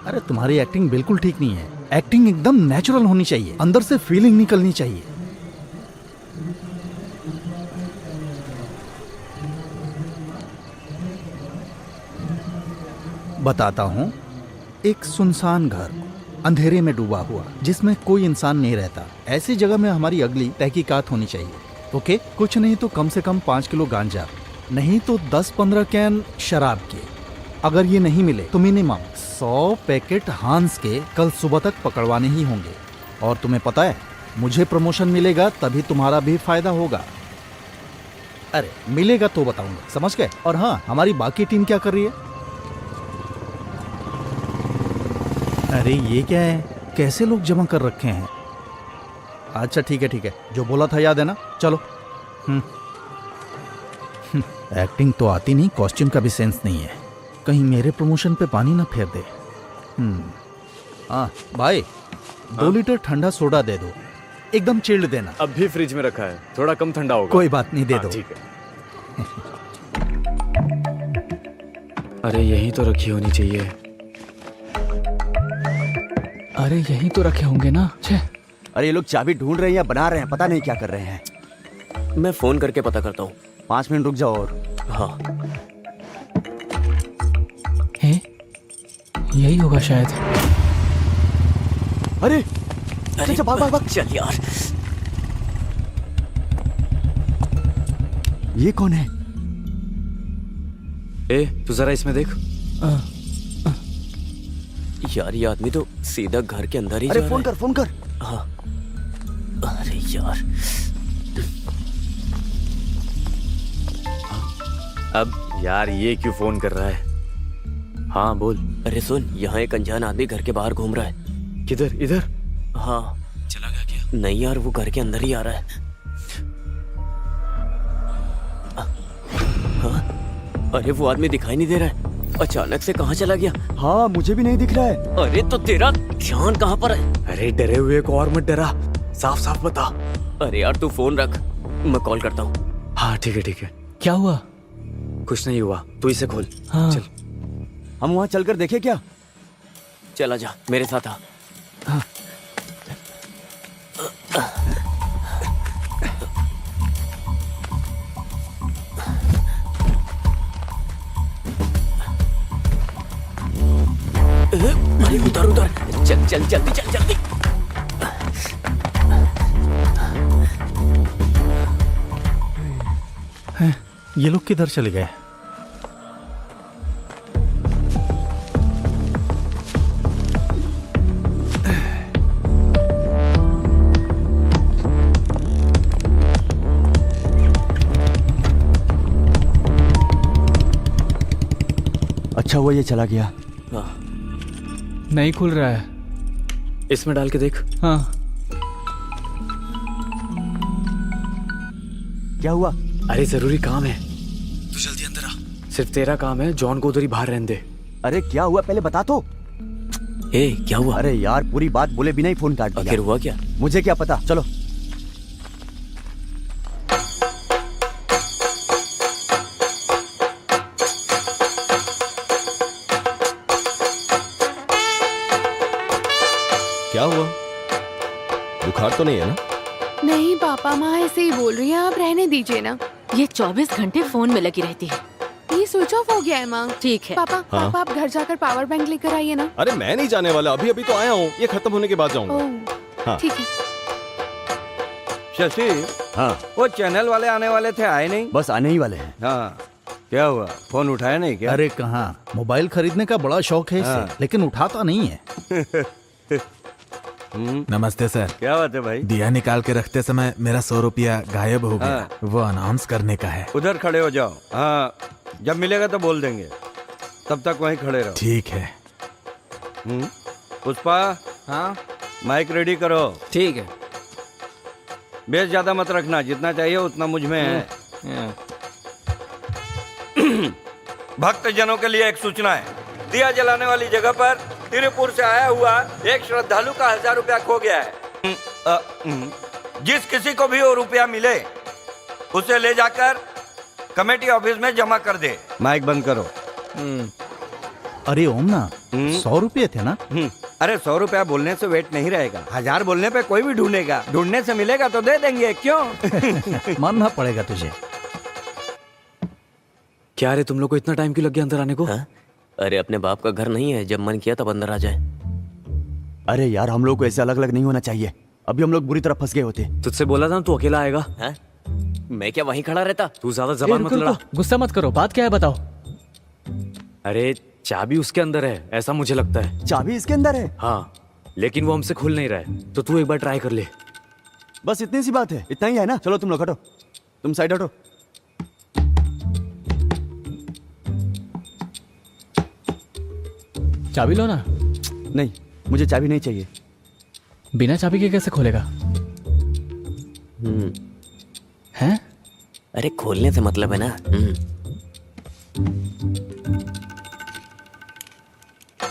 अरे तुम्हारी एक्टिंग बिल्कुल ठीक नहीं है। एक्टिंग एकदम नेचुरल होनी चाहिए, अंदर से फीलिंग निकलनी चाहिए। बताता हूँ, एक सुनसान घर, अंधेरे में डूबा हुआ, जिसमें कोई इंसान नहीं रहता। ऐसी जगह में हमारी अगली तहकीकात होनी चाहिए। ओके, कुछ नहीं तो कम से कम 5 किलो गांजा, नहीं तो 10-15 कैन शराब के। अगर ये नहीं मिले तो मिनिमम 100 पैकेट हांस के कल सुबह तक पकड़वाने ही होंगे। और तुम्हें पता है, मुझे प्रमोशन मिलेगा तभी तुम्हारा भी फायदा होगा। अरे मिलेगा तो बताऊंगा, समझ गए? और हाँ, हमारी बाकी टीम क्या कर रही है? अरे ये क्या है, कैसे लोग जमा कर रखे हैं? अच्छा ठीक है ठीक है, जो बोला था याद है ना? चलो। एक्टिंग तो आती नहीं, कॉस्ट्यूम का भी सेंस नहीं है। कहीं मेरे प्रमोशन पे पानी ना फेर दे। हाँ भाई, 2 लीटर ठंडा सोडा दे दो, एकदम चिल्ड देना। अब भी फ्रिज में रखा है, थोड़ा कम ठंडा होगा। कोई बात नहीं, दे दो। ठीक है। अरे यही तो रखी होनी चाहिए। अरे यही तो रखे होंगे ना। छे। अरे ये लोग चाबी ढूंढ रहे हैं या बना रहे हैं, पता नहीं क्या कर रहे हैं। मैं फोन करके पता करता हूँ। 5 मिनट रुक जाओ। और हाँ, यही होगा शायद। अरे अरे भाग भाग भाग। चल यार, ये कौन है? ए, तू जरा इसमें देख। यार ये आदमी तो सीधा घर के अंदर ही अरे जा फोन रहा कर, फोन कर। है। हाँ, अरे यार, अब यार ये क्यों फोन कर रहा है? हाँ बोल। अरे सुन, यहाँ एक अनजान आदमी घर के बाहर घूम रहा है। किधर? इधर? हाँ। चला गया क्या? नहीं यार, वो घर के अंदर ही आ रहा है। हाँ? अरे वो आदमी दिखाई नहीं दे रहा है, अचानक से कहाँ चला गया? हाँ मुझे भी नहीं दिख रहा है। अरे तो तेरा ध्यान कहाँ पर है? अरे डरे हुए को और मत डरा, साफ साफ बता। अरे यार तू फोन रख, मैं कॉल करता हूँ। हाँ ठीक है ठीक है। क्या हुआ? कुछ नहीं हुआ, तू इसे खोल। हाँ। चल। हम वहाँ चलकर देखें क्या? चला जा, मेरे साथ आ। हाँ। अरे उधर उधर, चल चल जल्दी चल जल्दी। ये लोग किधर चले गए? अच्छा हुआ ये चला गया। नहीं खुल रहा है। इसमें डाल के देख। हाँ। क्या हुआ? अरे जरूरी काम है, तू जल्दी अंदर आ। सिर्फ तेरा काम है, जॉन को उधर ही बाहर रहने दे। अरे क्या हुआ पहले बता तो। ए, क्या हुआ? अरे यार पूरी बात बोले बिना ही फोन काट दिया। आखिर हुआ क्या? मुझे क्या पता, चलो। क्या हुआ? बुखार तो नहीं है ना? नहीं पापा, माँ ऐसे ही बोल रही है, आप रहने दीजिए ना। ये 24 घंटे फोन में लगी रहती है। ये स्विच ऑफ हो गया है माँ। ठीक है। पापा हाँ? पापा आप घर जाकर पावर बैंक लेकर आइए ना। अरे मैं नहीं जाने वाला, अभी अभी तो आया हूँ, ये खत्म होने के बाद जाऊंगा। ओह हाँ। ठीक है। शशि, हाँ वो चैनल वाले आने वाले थे, आए नहीं? बस आने ही वाले हैं। हाँ, क्या हुआ? फोन उठाया नहीं क्या? अरे कहाँ, मोबाइल खरीदने का बड़ा शौक है इसे, हाँ। लेकिन उठाता नहीं है। नमस्ते सर। क्या बात है भाई? दिया निकाल के रखते समय मेरा 100 रुपया गायब हो गया। वो अनाउंस करने का है। उधर खड़े हो जाओ। हाँ, जब मिलेगा तो बोल देंगे, तब तक वहीं खड़े रहो। ठीक है। पुष्पा, हाँ माइक रेडी करो। ठीक है। बेस ज्यादा मत रखना, जितना चाहिए उतना मुझ में है। भक्त जनों के लिए एक सूचना है। दिया जलाने वाली जगह पर तिरुपुर से आया हुआ एक श्रद्धालु का 1000 रुपया खो गया है। जिस किसी को भी वो रुपया मिले उसे ले जाकर कमेटी ऑफिस में जमा कर दे। माइक बंद करो। अरे ओम ना, 100 रुपये थे ना? अरे 100 रुपया बोलने से वेट नहीं रहेगा, 1000 बोलने पे कोई भी ढूंढेगा, ढूंढने से मिलेगा तो दे देंगे, क्यों? मानना पड़ेगा तुझे। क्या रे, तुम लोग को इतना टाइम क्यों लग गया अंदर आने को? हाँ? अरे अपने बाप का घर नहीं है, जब मन किया तब अंदर आ जाए। अरे यार हम लोग को ऐसे अलग अलग नहीं होना चाहिए, अभी हम लोग बुरी तरह फंस गए होते। तुझसे बोला था ना तू अकेला आएगा। हाँ? मैं क्या वहीं खड़ा रहता? तू ज्यादा जबान मत लड़ा। गुस्सा मत करो, बात क्या है बताओ। अरे चाबी उसके अंदर है, ऐसा मुझे लगता है। चाबी इसके अंदर है? हाँ, लेकिन वो हमसे खुल नहीं रहा है, तो तू एक बार ट्राई कर ले। बस इतनी सी बात है, इतना ही है ना? चलो तुम लोग हटो, तुम साइड हटो। चाबी लो ना। नहीं, मुझे चाबी नहीं चाहिए। बिना चाबी के कैसे खोलेगा? हैं? अरे खोलने से मतलब है ना।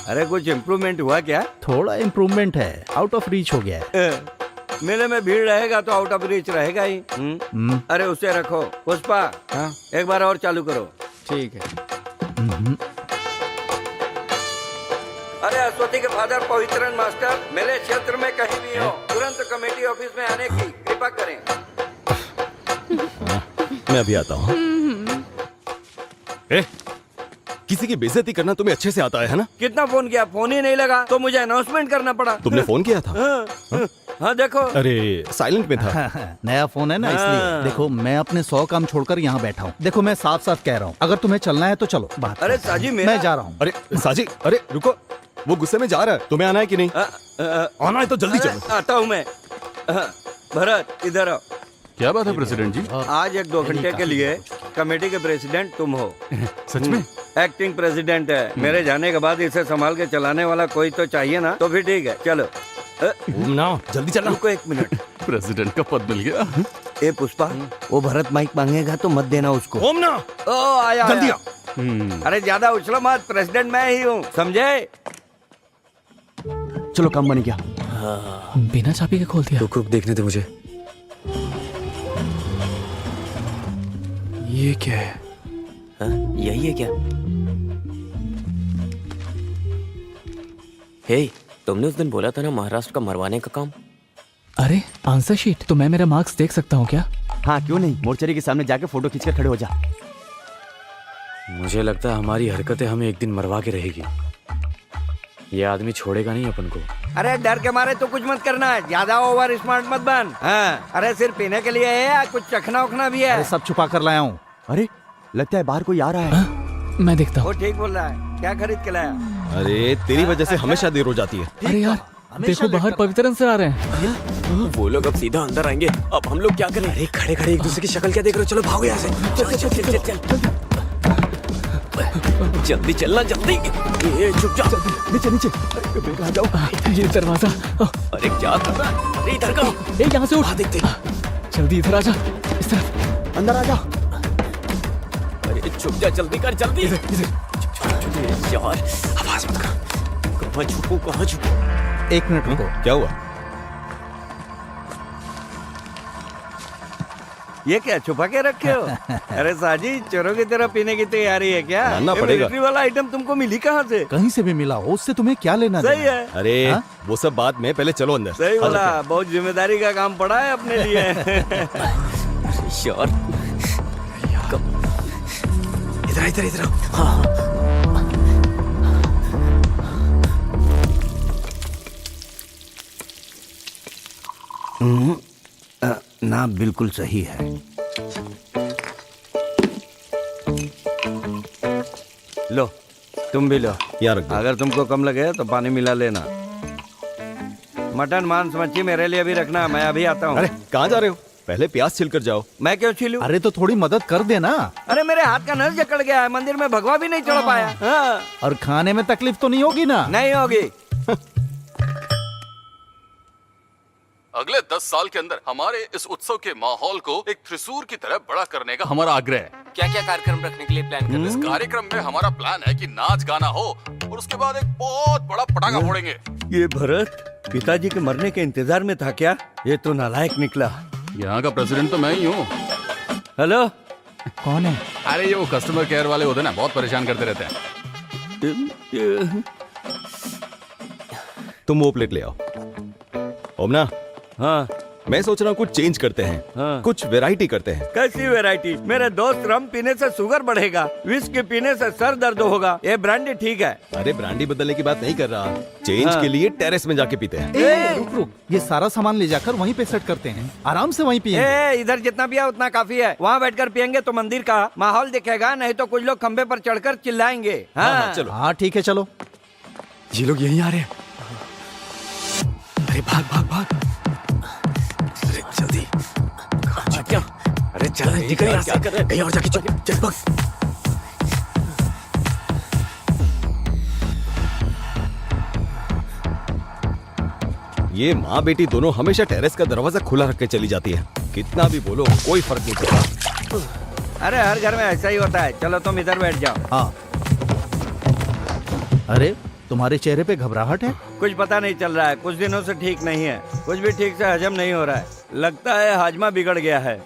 अरे कुछ इम्प्रूवमेंट हुआ क्या? थोड़ा इम्प्रूवमेंट है, आउट ऑफ रीच हो गया है। मेले में भीड़ रहेगा तो आउट ऑफ रीच रहेगा ही। अरे उसे रखो। पुष्पा, हाँ एक बार और चालू करो। ठीक है। अरे अश्वती के फादर पवित्रन मास्टर मेरे क्षेत्र में कहीं भी हो, तुरंत कमेटी ऑफिस में आने की कृपा करें। मैं अभी आता हूँ। किसी की बेइज्जती करना तुम्हें अच्छे से आता है ना? कितना फोन किया, फोन ही नहीं लगा तो मुझे अनाउंसमेंट करना पड़ा। तुमने फोन किया था? हाँ देखो। अरे साइलेंट में था। नया फोन है ना, इसलिए। देखो मैं अपने 100 काम छोड़कर यहाँ बैठा हूँ। देखो मैं साफ साफ कह रहा हूँ, अगर तुम्हें चलना है तो चलो। बात अरे साजी मैं जा रहा हूँ। अरे साजी, अरे रुको, वो गुस्से में जा रहा है, तुम्हें आना है कि नहीं? आना है तो जल्दी चलो। आता हूँ मैं। भरत इधर आओ। क्या बात है प्रेसिडेंट जी? आज 1-2 घंटे के लिए कमेटी के प्रेसिडेंट तुम हो। सच में? एक्टिंग प्रेसिडेंट है, मेरे जाने के बाद इसे संभाल के चलाने वाला कोई तो चाहिए ना, तो फिर ठीक है, चलो। ना जल्दी चलना। रुको 1 मिनट। प्रेसिडेंट का पद मिल गया। ए पुष्पा, वो भरत माइक मांगेगा तो मत देना उसको। ओम ना, ओ आया जल्दी आया। अरे ज्यादा उछलो मत, प्रेसिडेंट मैं ही हूँ, समझे? चलो काम बन गया। बिना चाबी के खोल दिया। रुक रुक, देखने दे मुझे। ये क्या है? हाँ? यही है क्या? हे, तुमने उस दिन बोला था ना महाराष्ट्र का मरवाने का काम। अरे आंसर शीट, तो मैं मेरा मार्क्स देख सकता हूँ क्या? हाँ क्यों नहीं, मोर्चरी के सामने जाके फोटो खींचकर खड़े हो जा। मुझे लगता है हमारी हरकतें हमें एक दिन मरवा के रहेगी। ये आदमी छोड़ेगा नहीं अपन को। अरे डर के मारे तो कुछ मत करना, ज्यादा ओवर स्मार्ट मत बन। हाँ, अरे सिर्फ पीने के लिए है या कुछ चखना उखना भी है? सब छुपा कर लाया हूँ। अरे लगता है बाहर कोई आ रहा है। मैं देखता वो हूँ। ठीक बोल रहा है, क्या खरीद के लाया? अरे तेरी वजह से हमेशा देर हो जाती है। अरे यार देखो बाहर पवित्रन सर आ रहे हैं। वो लोग अब सीधा अंदर आएंगे, अब हम लोग क्या करें? अरे खड़े खड़े एक दूसरे की शक्ल क्या देख रहे हो? चलो भागो यहाँ से। चल चल चल चल चल जल्दी चलना जल्दी। ये चुप जा। नीचे नीचे आ जाओ। ये दरवाजा। अरे क्या कर रहा है? अरे इधर का। ए यहाँ से उठ। देखते। जल्दी इधर आ जा। इस तरफ अंदर आ जा। अरे चुप जा, जल्दी कर जल्दी। यार आवाज मत कर। कहाँ छुपू कहाँ छुपू? 1 मिनट रुको। क्या हुआ? ये क्या छुपा के रखे हो? अरे साजी चोरों की तरह पीने की तैयारी है क्या? मानना ये पड़ेगा। मिलिट्री वाला आइटम तुमको मिली कहाँ से? कहीं से भी मिला हो उससे तुम्हें क्या लेना सही देना? है, अरे हाँ? वो सब बाद में, पहले चलो अंदर। सही बोला, बहुत जिम्मेदारी का काम पड़ा है अपने लिए। यार इधर इधर इधर। हाँ ना बिल्कुल सही है। लो तुम भी लो। यहाँ रख दो। अगर तुमको कम लगे तो पानी मिला लेना। मटन मांस मच्छी मेरे लिए भी रखना, मैं अभी आता हूँ। अरे कहाँ जा रहे हो? पहले प्याज छिल कर जाओ। मैं क्यों छीलूं? अरे तो थोड़ी मदद कर देना। अरे मेरे हाथ का नस जकड़ गया है, मंदिर में भगवा भी नहीं चढ़ पाया। हाँ। और खाने में तकलीफ तो नहीं होगी ना? नहीं होगी। अगले 10 साल के अंदर हमारे इस उत्सव के माहौल को एक त्रिशूल की तरह बड़ा करने का हमारा आग्रह है। क्या क्या कार्यक्रम रखने के लिए प्लान कर रहे इस कार्यक्रम में हमारा प्लान है कि नाच गाना हो और उसके बाद एक बहुत बड़ा पटाखा फोड़ेंगे। ये भरत पिताजी के मरने के इंतजार में था क्या? ये तो नालायक निकला। यहाँ का प्रेसिडेंट तो मैं ही हूँ। हेलो कौन है? अरे ये वो कस्टमर केयर वाले होते हैं ना, बहुत परेशान करते रहते हैं। तुम वो प्लेट ले आओ। ओमना, हाँ मैं सोच रहा हूँ कुछ चेंज करते हैं। हाँ। कुछ वैरायटी करते हैं। कैसी वैरायटी? मेरे दोस्त रम पीने से शुगर बढ़ेगा, विस्की पीने से सर दर्द होगा, ये ब्रांडी ठीक है। अरे ब्रांडी बदलने की बात नहीं कर रहा, चेंज हाँ। के लिए टेरेस में जाके पीते हैं। रुक रुक, ये सारा सामान ले जाकर वहीं पे सेट करते हैं, आराम से वहीं पिएंगे। इधर जितना पिया उतना काफी है। वहाँ बैठकर पियेंगे तो मंदिर का माहौल दिखेगा, नहीं तो कुछ लोग खंबे पर चढ़कर चिल्लाएंगे। हाँ चलो। हाँ ठीक है चलो। ये लोग यहीं आ रहे हैं। अरे भाग भाग भाग। अरे जल्दी। क्या? अरे चल निकल यहाँ से। कहीं और जाके चुप चल भाग। ये माँ बेटी दोनों हमेशा टेरेस का दरवाजा खुला रख के चली जाती है। कितना भी बोलो कोई फर्क नहीं पड़ता। अरे हर घर में ऐसा ही होता है। चलो तुम इधर बैठ जाओ। हाँ। अरे तुम्हारे चेहरे पे घबराहट है? कुछ पता नहीं चल रहा है, कुछ दिनों से ठीक नहीं है, कुछ भी ठीक से हजम नहीं हो रहा है। लगता है हाजमा बिगड़ गया है।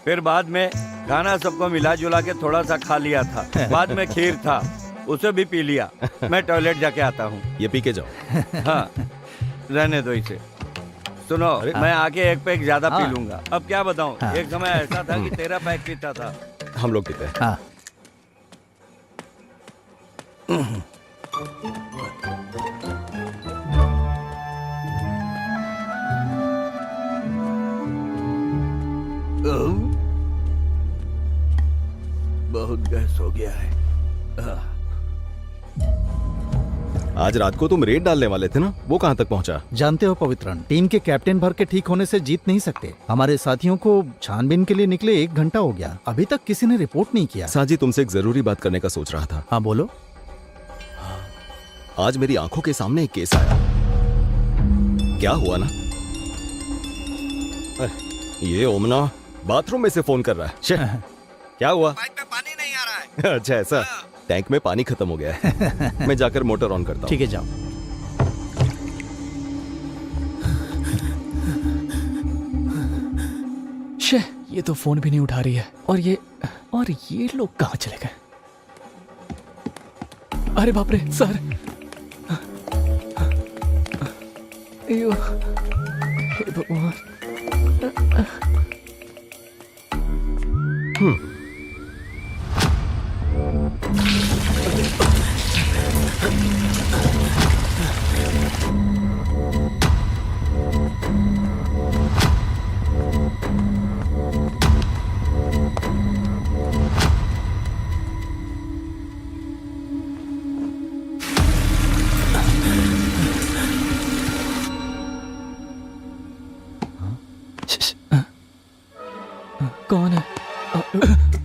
फिर बाद में खाना सबको मिला जुला के थोड़ा सा खा लिया था, बाद में खीर था उसे भी पी लिया। मैं टॉयलेट जाके आता हूँ। ये पी के जाओ। हाँ रहने दो इसे। सुनो मैं आके एक पैक ज्यादा पी लूंगा। अब क्या बताऊँ, एक समय ऐसा था कि 13 पैक पीता था। हम लोग पीते हैं। हाँ। बहुत गैस हो गया है। आज रात को तुम रेड डालने वाले थे ना, वो कहाँ तक पहुँचा? जानते हो पवित्रन, टीम के कैप्टन भर के ठीक होने से जीत नहीं सकते। हमारे साथियों को छानबीन के लिए निकले 1 घंटा हो गया, अभी तक किसी ने रिपोर्ट नहीं किया। साजी तुमसे एक जरूरी बात करने का सोच रहा था। हाँ बोलो। आज मेरी आंखों के सामने एक केस आया। क्या हुआ ना, ये ओमना बाथरूम में से फोन कर रहा है। क्या हुआ? पाइप में पानी नहीं आ रहा है। अच्छा ऐसा, टैंक में पानी खत्म हो गया है। मैं जाकर मोटर ऑन करता हूँ। ठीक है जाओ। शे, ये तो फोन भी नहीं उठा रही है। और ये लोग कहाँ चले गए? अरे बाप रे सर। अयो, हे भगवान।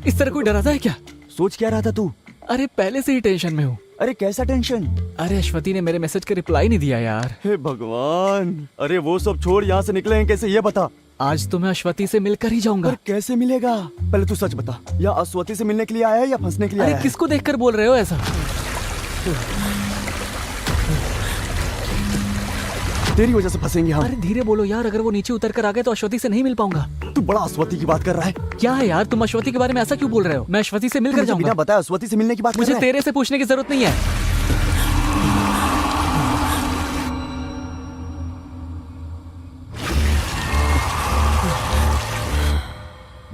इस तरह कोई डराता है क्या? सोच क्या रहा था तू? अरे पहले से ही टेंशन में हूँ। अरे कैसा टेंशन? अरे अश्वती ने मेरे मैसेज का रिप्लाई नहीं दिया यार। हे भगवान, अरे वो सब छोड़, यहाँ से निकले हैं कैसे ये बता। आज तो मैं अश्वती से मिलकर ही जाऊंगा। पर कैसे मिलेगा? पहले तू सच बता, या अश्वती से मिलने के लिए आया है या फंसने के लिए आया अरे है? किसको देखकर बोल रहे हो ऐसा? तेरी वजह से फंसेंगे हम। अरे धीरे बोलो यार, अगर वो नीचे उतर कर आ गए तो अश्वती से नहीं मिल पाऊंगा। तू बड़ा अश्वती की बात कर रहा है। क्या है यार, तुम अश्वती के बारे में ऐसा क्यों बोल रहे हो? मैं अश्वती से मिलकर मुझे जाऊंगा। बिना बताए अश्वती से मिलने की बात कर मुझे रहा है? तेरे से पूछने की जरूरत नहीं है।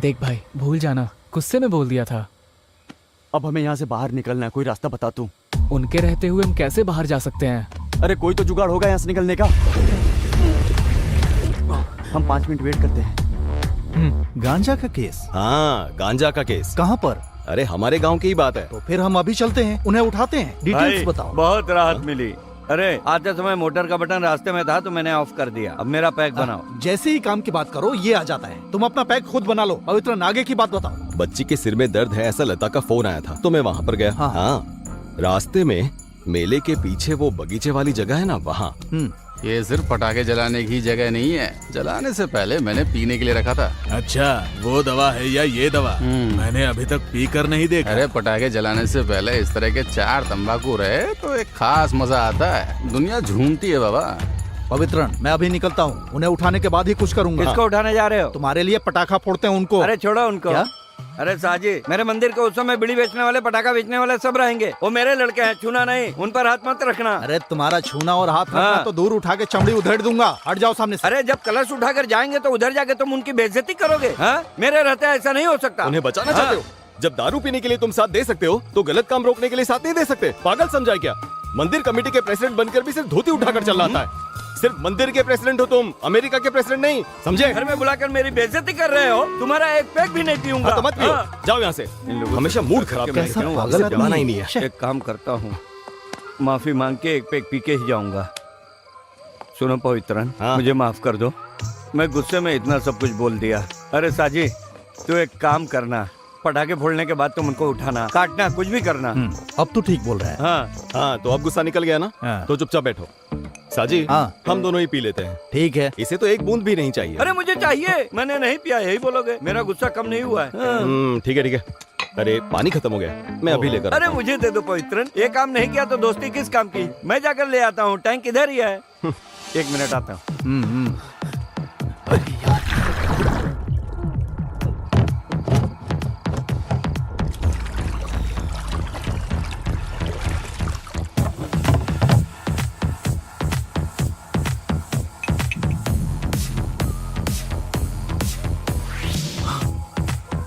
देख भाई, भूल जाना, गुस्से में बोल दिया था। अब हमें यहाँ से बाहर निकलना है, कोई रास्ता बता तू। उनके रहते हुए हम कैसे बाहर जा सकते हैं? अरे कोई तो जुगाड़ होगा यहाँ से निकलने का। हम 5 मिनट वेट करते हैं। गांजा का केस? हाँ, गांजा का केस। कहाँ पर? अरे हमारे गांव की ही बात है। तो फिर हम अभी चलते हैं, उन्हें उठाते हैं। डिटेल्स भाई, बताओ। बहुत राहत मिली। अरे आते समय मोटर का बटन रास्ते में था तो मैंने ऑफ कर दिया। अब मेरा पैक बनाओ। जैसे ही काम की बात करो ये आ जाता है। तुम अपना पैक खुद बना लो। पवित्र आगे की बात बताओ। बच्ची के सिर में दर्द है ऐसा लता का फोन आया था, तो मैं वहाँ पर गया। हाँ, रास्ते में मेले के पीछे वो बगीचे वाली जगह है ना, वहाँ। ये सिर्फ पटाखे जलाने की जगह नहीं है, जलाने से पहले मैंने पीने के लिए रखा था। अच्छा, वो दवा है या ये दवा? मैंने अभी तक पी कर नहीं देखा। अरे पटाखे जलाने से पहले इस तरह के 4 तंबाकू रहे तो एक खास मजा आता है। दुनिया झूमती है बाबा। पवित्रन, मैं अभी निकलता हूँ, उन्हें उठाने के बाद ही कुछ करूंगा। किसको उठाने जा रहे हो? तुम्हारे लिए पटाखा फोड़ते हैं उनको। अरे छोड़ो उनको। क्या? अरे साजी, मेरे मंदिर के उत्सव में बीड़ी बेचने वाले, पटाखा बेचने वाले सब रहेंगे। वो मेरे लड़के हैं, छूना नहीं, उन पर हाथ मत रखना। अरे तुम्हारा छूना और हाथ रखना तो दूर उठा के चमड़ी उधेड़ दूंगा। हट जाओ सामने से। अरे जब कलश उठाकर जाएंगे तो उधर जाके तुम उनकी बेइज्जती करोगे। हाँ? मेरे रहते ऐसा नहीं हो सकता। उन्हें बचाना चाहते हो? जब दारू पीने के लिए तुम साथ दे सकते हो तो गलत काम रोकने के लिए साथ नहीं दे सकते? पागल समझा क्या? मंदिर कमेटी के प्रेसिडेंट बनकर भी सिर्फ धोती उठाकर चल रहा है। सिर्फ मंदिर के प्रेसिडेंट हो तुम, अमेरिका के प्रेसिडेंट नहीं, समझे? घर में बुलाकर मेरी बेइज्जती कर रहे हो। तुम्हारा एक पैक भी नहीं पीऊंगा। हाँ, तो मत पियो। जाओ यहाँ से। हमेशा मूड खराब कैसा करते हो, पागल आपसे आदमी जमाना है। ही नहीं है। एक काम करता हूँ, माफी मांग के एक पैक पी के ही जाऊंगा। सुनो पवित्रन, मुझे माफ कर दो, मैं गुस्से में इतना सब कुछ बोल दिया। अरे साजी, तू एक काम करना, पटाखे फोड़ने के बाद तुम उनको उठाना, काटना, कुछ भी करना। अब तो ठीक बोल रहा है। हाँ, तो अब गुस्सा निकल गया ना? तो चुपचाप बैठो। साजी, हम दोनों ही पी लेते हैं। ठीक है। इसे तो एक बूंद भी नहीं चाहिए। अरे मुझे चाहिए, मैंने नहीं पिया, यही बोलोगे? मेरा गुस्सा कम नहीं हुआ है। ठीक है ठीक है। अरे पानी खत्म हो गया, मैं अभी लेकर। अरे मुझे दे दो पवित्रन, ये काम नहीं किया तो दोस्ती किस काम की? मैं जाकर ले आता हूँ, टैंक इधर ही है। 1 मिनट आता हूँ।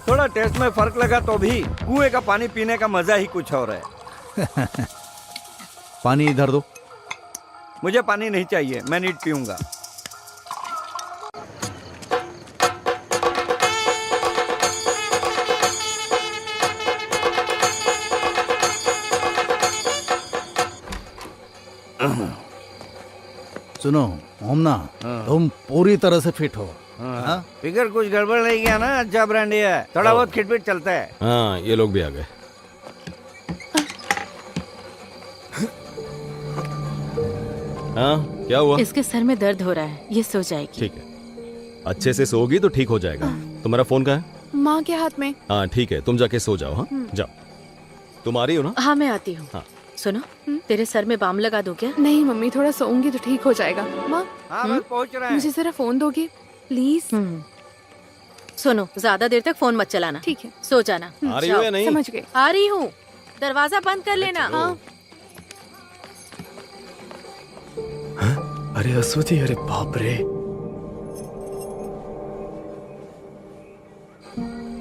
थोड़ा टेस्ट में फर्क लगा तो भी कुएं का पानी पीने का मजा ही कुछ और है। पानी इधर दो। मुझे पानी नहीं चाहिए, मैं नीट पीऊंगा। सुनो ओमना, तुम पूरी तरह से फिट हो। फिगर कुछ गड़बड़ नहीं किया ना? अच्छा ब्रांडी है, थोड़ा बहुत खिटपिट चलता है। हाँ, ये लोग भी आ गए। हाँ, क्या हुआ? इसके सर में दर्द हो रहा है, ये सो जाएगी। ठीक है, अच्छे से सोओगी तो ठीक हो जाएगा। तुम्हारा फोन कहाँ है? माँ के हाथ में। हाँ ठीक है, तुम जाके सो जाओ। हाँ जाओ। तुम आ रही हो ना? हाँ मैं आती हूँ। हाँ। सुनो, तेरे सर में बाम लगा दो क्या? नहीं मम्मी, थोड़ा सोऊंगी तो ठीक हो जाएगा। माँ, हाँ बस पहुँच रहा है। मुझे जरा फोन दोगी प्लीज? सुनो, ज्यादा देर तक फोन मत चलाना। ठीक है, सो जाना। आ रही हो या नहीं? समझ गए। आ रही हूँ, दरवाजा बंद कर लेना। हाँ। अरे अश्वती, अरे बाप रे।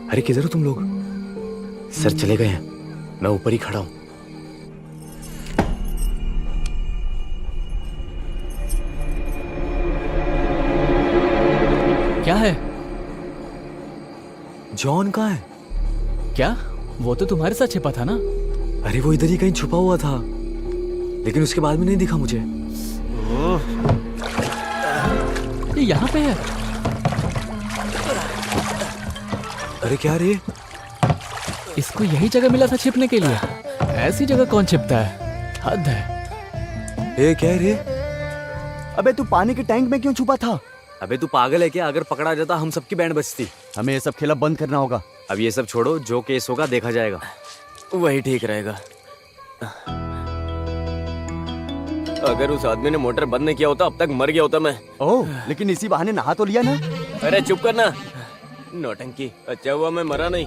अरे किधर हो तुम लोग? सर चले गए हैं, मैं ऊपर ही खड़ा हूं। क्या है? जॉन कहाँ है? क्या? वो तो तुम्हारे साथ छिपा था ना? अरे वो इधर ही कहीं छुपा हुआ था, लेकिन उसके बाद में नहीं दिखा मुझे। ये यहाँ पे है। अरे क्या रे? इसको यही जगह मिला था छिपने के लिए। ऐसी जगह कौन छिपता है, हद है। ये क्या है रे? अबे तू पानी के टैंक में क्यों छुपा था? अबे तू पागल है क्या? अगर पकड़ा जाता हम सबकी बैंड बजती। हमें ये सब खेला बंद करना होगा। अब ये सब छोड़ो, जो केस होगा देखा जाएगा। वही ठीक रहेगा। अगर उस आदमी ने मोटर बंद नहीं किया होता अब तक मर गया होता मैं। ओह, लेकिन इसी बहाने नहा तो लिया ना। अरे चुप करना, नौटंकी। अच्छा हुआ मैं मरा नहीं।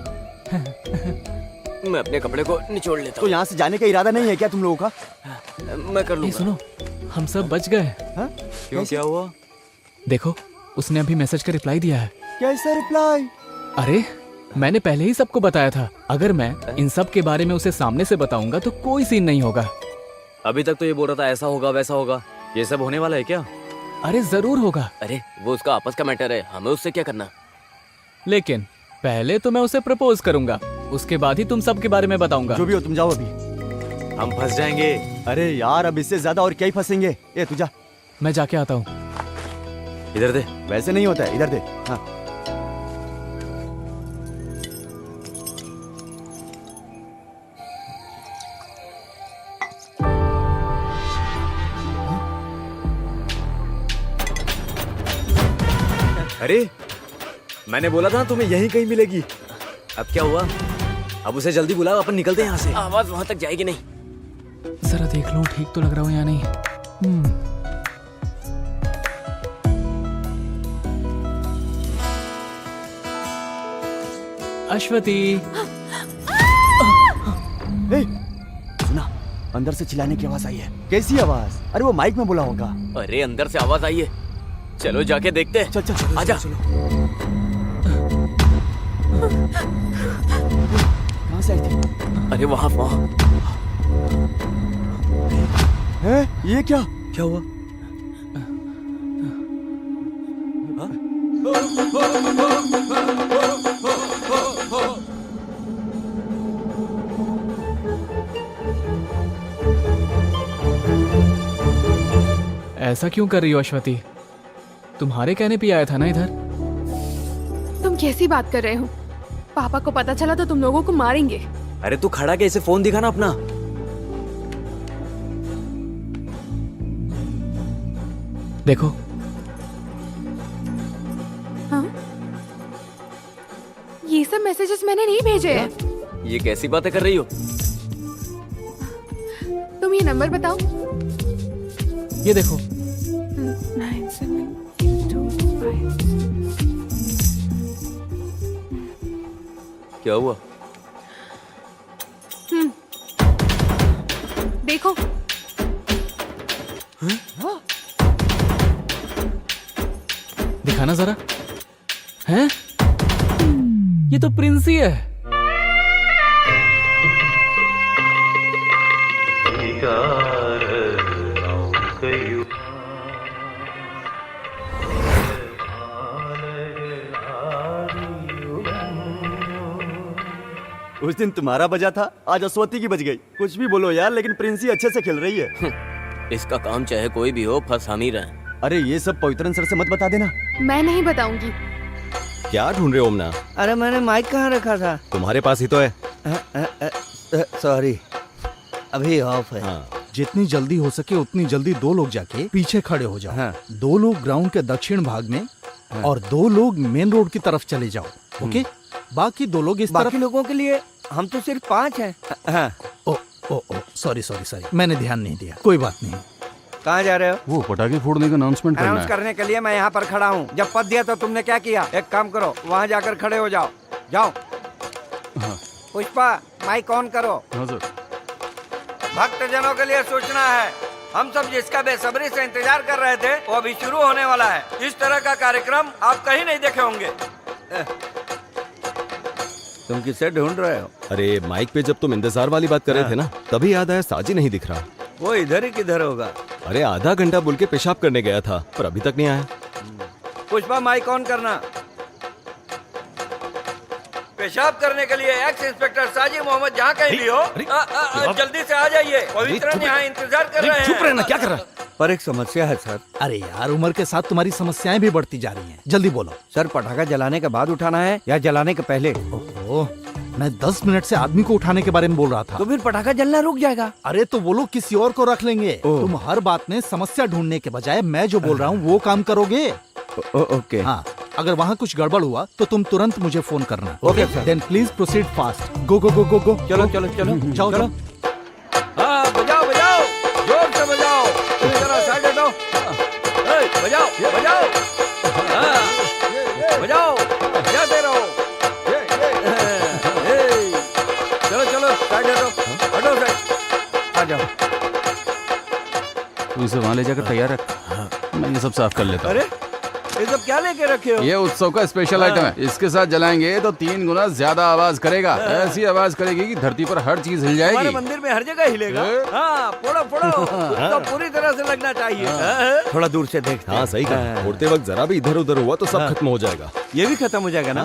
मैं अपने कपड़े को निचोड़ लेता तो हूँ। यहाँ से जाने का इरादा नहीं है क्या तुम लोगों का? मैं कर लूंगा। सुनो, हम सब बच गए। क्यों, क्या हुआ? देखो, उसने अभी मैसेज का रिप्लाई दिया है। कैसा रिप्लाई? अरे मैंने पहले ही सबको बताया था, अगर मैं इन सब के बारे में उसे सामने से बताऊंगा तो कोई सीन नहीं होगा। अभी तक तो ये बोल रहा था ऐसा होगा वैसा होगा। ये सब होने वाला है क्या? अरे जरूर होगा। अरे वो उसका आपस का मैटर है, हमें उससे क्या करना। लेकिन पहले तो मैं उसे प्रपोज करूंगा, उसके बाद ही तुम सब के बारे में बताऊंगा। जो भी हो तुम जाओ अभी। हम फंस जाएंगे। अरे यार, अब इससे ज्यादा और क्या ही फंसेंगे। ए तू जा। मैं जाके आता हूँ। इधर दे। वैसे नहीं होता है, इधर दे। हाँ। अरे मैंने बोला था तुम्हें यहीं कहीं मिलेगी। अब क्या हुआ? अब उसे जल्दी बुलाओ, अपन निकलते हैं यहाँ से। आवाज वहां तक जाएगी नहीं। जरा देख लूं ठीक तो लग रहा हूँ या नहीं। अश्वती। ए, सुना, अंदर से चिल्लाने की आवाज आई है। कैसी आवाज? अरे वो माइक में बोला होगा। अरे अंदर से आवाज आई है, चलो जाके देखते हैं। चल चल चल, आजा। कहाँ से आई थी? अरे वहाँ वहाँ। है? ये क्या? क्या हुआ? ऐसा क्यों कर रही हो अश्वती? तुम्हारे कहने पे आया था ना इधर। तुम कैसी बात कर रहे हो? पापा को पता चला तो तुम लोगों को मारेंगे। अरे तू खड़ा कैसे? फोन दिखा ना अपना। देखो। हाँ? ये सब मैसेजेस मैंने नहीं भेजे हैं। ये कैसी बातें कर रही हो? तुम ये नंबर बताओ। ये देखो। 9725। क्या हुआ? देखो। दिखाना जरा। हैं? ये तो प्रिंसी है। उस दिन तुम्हारा बजा था, आज अश्वती की बज गई। कुछ भी बोलो यार, लेकिन प्रिंसी अच्छे से खेल रही है। इसका काम चाहे कोई भी हो, फंस हम ही रहे। अरे ये सब पवित्रन सर से मत बता देना। मैं नहीं बताऊंगी। क्या ढूंढ रहे हो ओमना? अरे मैंने माइक कहाँ रखा था? तुम्हारे पास ही तो है। सॉरी, अभी ऑफ है। हाँ। जितनी जल्दी हो सके उतनी जल्दी 2 लोग जाके पीछे खड़े हो जाओ। हाँ। 2 लोग ग्राउंड के दक्षिण भाग में और 2 लोग मेन रोड की तरफ चले जाओ। ओके? बाकी 2 लोग इस तरफ। बाकी लोगों के लिए हम तो सिर्फ 5 हैं। हाँ। ओ ओ ओ सॉरी सॉरी सॉरी, मैंने ध्यान नहीं दिया। कोई बात नहीं। कहाँ जा रहे हो? वो पटाखे फोड़ने का अनाउंसमेंट अनाउंस करने के लिए मैं यहाँ पर खड़ा हूँ। जब पद दिया तो तुमने क्या किया? एक काम करो, वहाँ जाकर खड़े हो जाओ। जाओ। पुष्पा, माइक ऑन करो। हाँ सर। भक्तजनों के लिए सूचना है, हम सब जिसका बेसब्री से इंतजार कर रहे थे वो अभी शुरू होने वाला है। इस तरह का कार्यक्रम आप कहीं नहीं देखे होंगे। तुम किससे ढूंढ रहे हो? अरे माइक पे जब तुम इंतजार वाली बात कर रहे थे ना, तभी याद आया साजी नहीं दिख रहा। वो इधर ही किधर होगा? अरे आधा घंटा बोल के पेशाब करने गया था, पर अभी तक नहीं आया। पुष्पा, माइक ऑन करना। पेशाब करने के लिए एक्स इंस्पेक्टर साजी मोहम्मद जहाँ कहीं भी हो, जल्दी से आ जाइए। पवित्रन यहाँ इंतजार कर रहे हैं। चुप रहना, क्या कर रहा है? पर एक समस्या है सर। अरे यार, उम्र के साथ तुम्हारी समस्याएं भी बढ़ती जा रही हैं। जल्दी बोलो। सर, पटाखा जलाने के बाद उठाना है या जलाने के पहले? ओहो, मैं 10 मिनट से आदमी को उठाने के बारे में बोल रहा था। तो फिर पटाखा जलना रुक जाएगा। अरे तो वो लोग किसी और को रख लेंगे। तुम हर बात में समस्या ढूंढने के बजाय मैं जो बोल रहा हूँ वो काम करोगे। ओके। हाँ, अगर वहाँ कुछ गड़बड़ हुआ तो तुम तुरंत मुझे फोन करना। Okay sir. Then please proceed fast. Go go go go go. चलो चलो चलो जाओ चलो। जाओ। हाँ बजाओ बजाओ, जोर से बजाओ। जरा साइड हटो। बजाओ बजाओ, हाँ बजाओ, बजाते रहो। चलो चलो साइड हटो, हटो साइड, आ जाओ। तू इसे वहाँ ले जाकर तैयार रख, मैं ये सब साफ कर लेता हूँ। अरे ये सब क्या लेके रखे हो? ये उत्सव का स्पेशल आइटम है, इसके साथ जलाएंगे तो 3 गुना ज्यादा आवाज करेगा। ऐसी आवाज करेगी कि धरती पर हर चीज हिल हमारे जाएगी। मंदिर में हर जगह हिलेगा। हाँ फोड़ो फोड़ो, तो पूरी तरह से लगना चाहिए। थोड़ा दूर से देखते हैं। हाँ सही कहा, फोड़ते वक्त जरा भी इधर उधर हुआ तो सब खत्म हो जाएगा। ये भी खत्म हो जाएगा ना?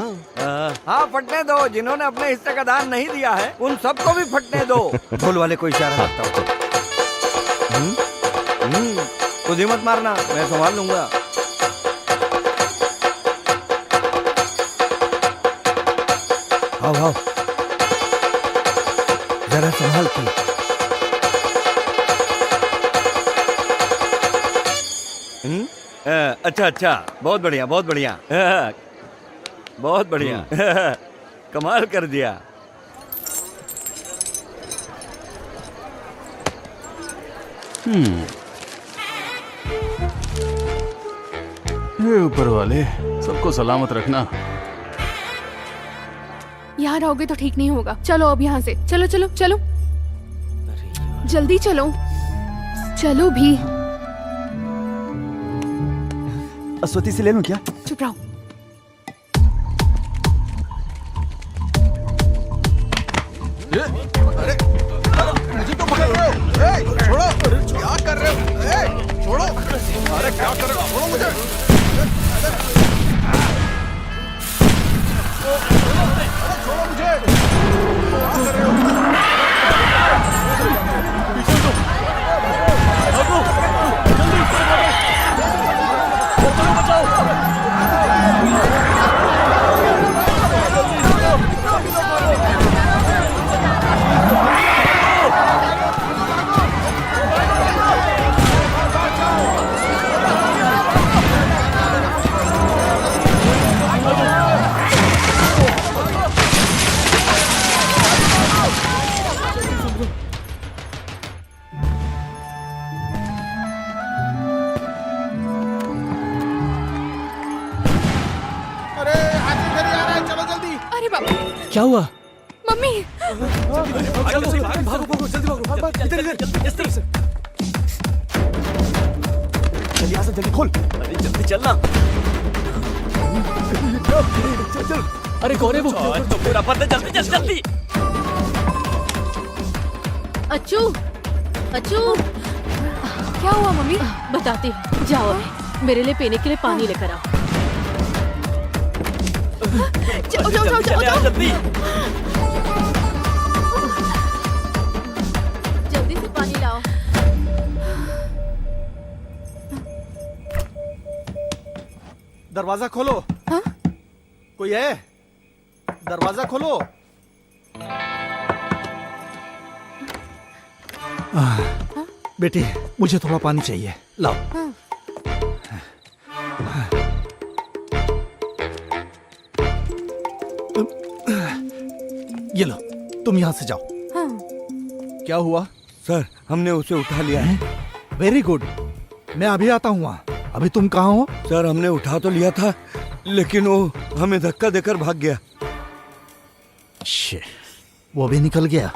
हाँ फटने दो, जिन्होंने अपने हिस्से का दान नहीं दिया है उन सबको भी फटने दो। ढोल वाले को इशारा करता हूँ। खुद ही मत मारना, मैं संभाल लूंगा। आओ आओ, जरा संभाल के। अच्छा अच्छा, बहुत बढ़िया बहुत बढ़िया, बहुत बढ़िया। कमाल कर दिया। हे ऊपर वाले, सबको सलामत रखना। यहाँ रहोगे तो ठीक नहीं होगा। चलो अब यहाँ से, चलो चलो चलो, जल्दी चलो, चलो भी। अस्वती से ले लूं क्या? चुप रहो। अरे मुझे तो पकड़ रहे हो। छोड़ो, क्या कर रहे हो? छोड़ो, अरे क्या कर रहे हो? छोड़ो मुझे। छोड़ो मुझे। क्या कर रहे हो? अरे बाबा, क्या हुआ? मम्मी। भागो भागो, जल्दी भागो। इधर इधर, इस तरफ से। चल यहाँ से जल्दी खोल। अरे जल्दी चलना। चल चल। अरे कौन है वो? तो पूरा पता, जल्दी जल्दी जल्दी। अच्छू, अच्छू, क्या हुआ मम्मी? बताती हूँ। जाओ अभी मेरे लिए पीने के लिए पानी लेकर आओ। जाओ जाओ जाओ जाओ जाओ। जल्दी जल्दी से पानी लाओ। दरवाजा खोलो। हाँ? कोई है? दरवाजा खोलो। बेटी, मुझे थोड़ा पानी चाहिए, लाओ। हाँ। ये लो, तुम यहाँ से जाओ। हाँ। क्या हुआ? सर हमने उसे उठा लिया है। वेरी गुड, मैं अभी आता हूँ वहाँ। अभी तुम कहाँ हो? सर हमने उठा तो लिया था, लेकिन वो हमें धक्का देकर भाग गया। शिट, वो भी निकल गया।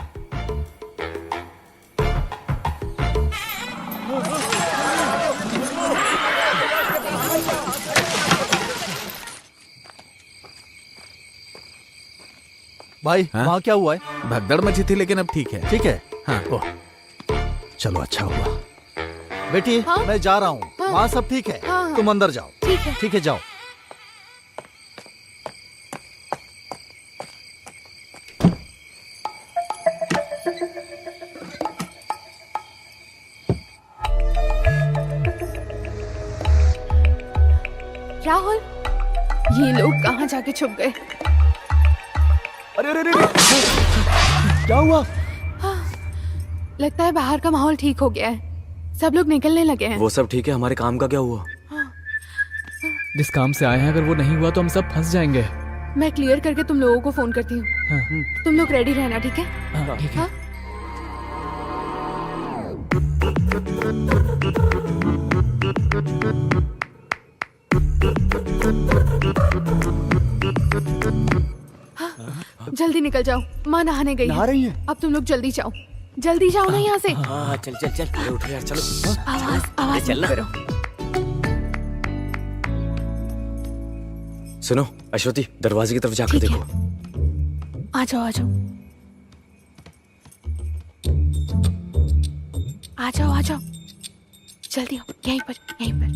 भाई वहाँ क्या हुआ है? भगदड़ मची थी लेकिन अब ठीक है। ठीक है। हाँ। ओह, चलो अच्छा हुआ। बेटी हाँ? मैं जा रहा हूँ। हाँ। वहाँ सब ठीक है। हाँ। तुम अंदर जाओ। ठीक है। ठीक है, जाओ। राहुल, ये लोग कहाँ जाके छुप गए? अरे अरे अरे क्या हुआ? लगता है बाहर का माहौल ठीक हो गया है, सब लोग निकलने लगे हैं। वो सब ठीक है, हमारे काम का क्या हुआ? जिस काम से आए हैं अगर वो नहीं हुआ तो हम सब फंस जाएंगे। मैं क्लियर करके तुम लोगों को फोन करती हूँ। हाँ। तुम लोग रेडी रहना, ठीक है? हाँ, ठीक है। हाँ? जल्दी निकल जाओ, माँ नहाने गई नहा रही है? अब तुम लोग जल्दी जाओ, जल्दी जाओ ना यहाँ से। हाँ चल चल चल, अरे उठो यार, चलो। आवाज चल मत ना। करो। सुनो अश्वती, दरवाजे की तरफ जाकर ठीक है। देखो। आ जाओ आ जाओ आ जाओ आ जाओ, जल्दी आओ, यहीं पर यहीं पर।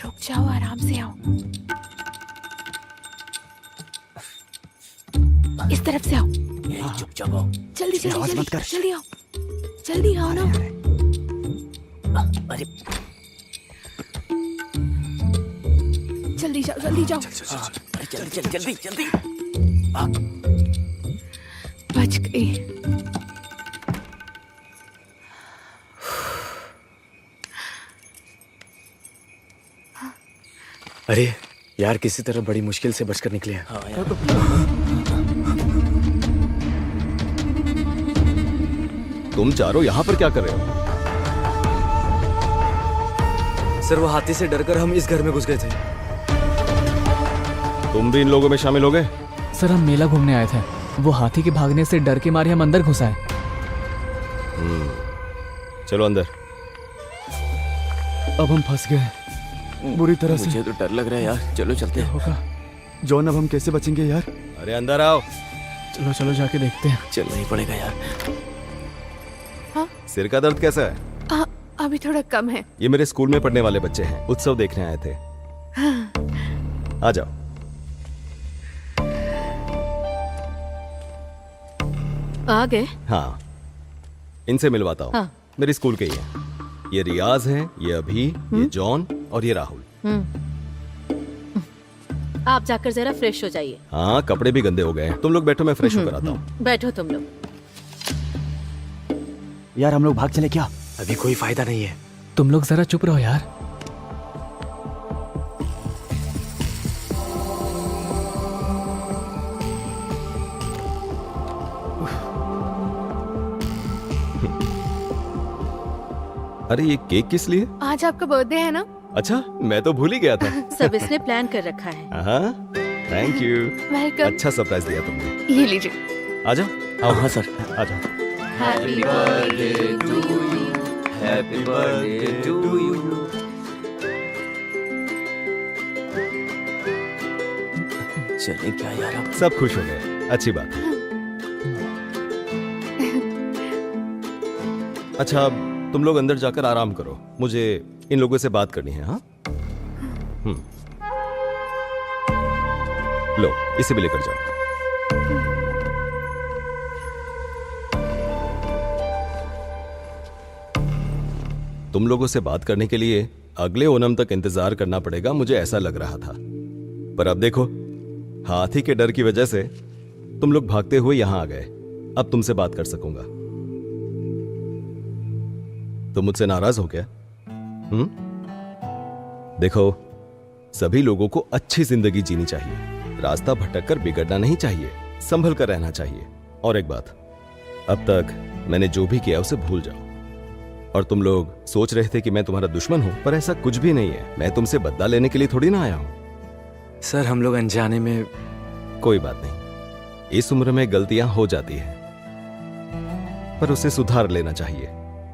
रुक जाओ, आराम से आओ, इस तरफ से आओ। चुपचाप आओ। जल्दी जल्दी आवाज मत जल्दी कर। जल्दी आओ, जल्दी आओ ना। अरे जल्दी जाओ जल्दी जाओ। अरे जल्दी जल्दी जल्दी जल्दी। बच गई। अरे यार, किसी तरह बड़ी मुश्किल से बचकर निकले हैं। हाँ यार। तुम चारों यहाँ पर क्या कर रहे हो? सर वो हाथी से डरकर हम इस घर में घुस गए थे। तुम भी इन लोगों में शामिल हो गए? सर हम मेला घूमने आए थे, वो हाथी के भागने से डर के मारे हम अंदर घुस आए। चलो अंदर। अब हम फंस गए बुरी तरह से। मुझे तो डर लग रहा है यार, चलो चलते हैं। होगा जॉन, अब हम कैसे बचेंगे यार? अरे अंदर आओ। चलो चलो जाके देखते हैं। चलना ही पड़ेगा यार। सिर का दर्द कैसा है? अभी थोड़ा कम है। ये मेरे स्कूल में पढ़ने वाले बच्चे हैं, उत्सव देखने आए थे। आ जाओ। आ गए? हाँ, इनसे मिलवाता हूँ। हाँ। मेरे स्कूल के ही हैं। ये रियाज हैं, ये अभी, ये जॉन और ये राहुल। आप जाकर जरा फ्रेश हो जाइए। हाँ, कपड़े भी गंदे हो गए हैं। तुम लोग बैठो, मैं फ्रेश होकर आता हूँ। बैठो तुम लोग। यार हम लोग भाग चले क्या? अभी कोई फायदा नहीं है। तुम लोग जरा चुप रहो यार। अरे ये केक किस लिए? आज आपका बर्थडे है ना? अच्छा, मैं तो भूल ही गया था। सब इसने प्लान कर रखा है। हाँ, थैंक यू। वेलकम। अच्छा सरप्राइज दिया तुमने। ये लीजिए। आ जाओ। हाँ सर। आ जाओ। Happy birthday to you. Happy birthday to you. चले क्या यार अब? सब खुश हो गए, अच्छी बात है। अच्छा, अब तुम लोग अंदर जाकर आराम करो, मुझे इन लोगों से बात करनी है। हाँ, लो इसे भी लेकर जाओ। तुम लोगों से बात करने के लिए अगले ओणम तक इंतजार करना पड़ेगा, मुझे ऐसा लग रहा था। पर अब देखो, हाथी के डर की वजह से तुम लोग भागते हुए यहां आ गए। अब तुमसे बात कर सकूंगा। तुम मुझसे नाराज हो क्या? देखो, सभी लोगों को अच्छी जिंदगी जीनी चाहिए, रास्ता भटक कर बिगड़ना नहीं चाहिए, संभल कर रहना चाहिए। और एक बात, अब तक मैंने जो भी किया उसे भूल जाओ। और तुम लोग सोच रहे थे कि मैं तुम्हारा दुश्मन हूं, पर ऐसा कुछ भी नहीं है। मैं तुमसे बदला लेने के लिए थोड़ी ना आया हूं। सर हम लोग अनजाने में। कोई बात नहीं, इस उम्र में गलतियां हो जाती हैं, पर उसे सुधार लेना चाहिए।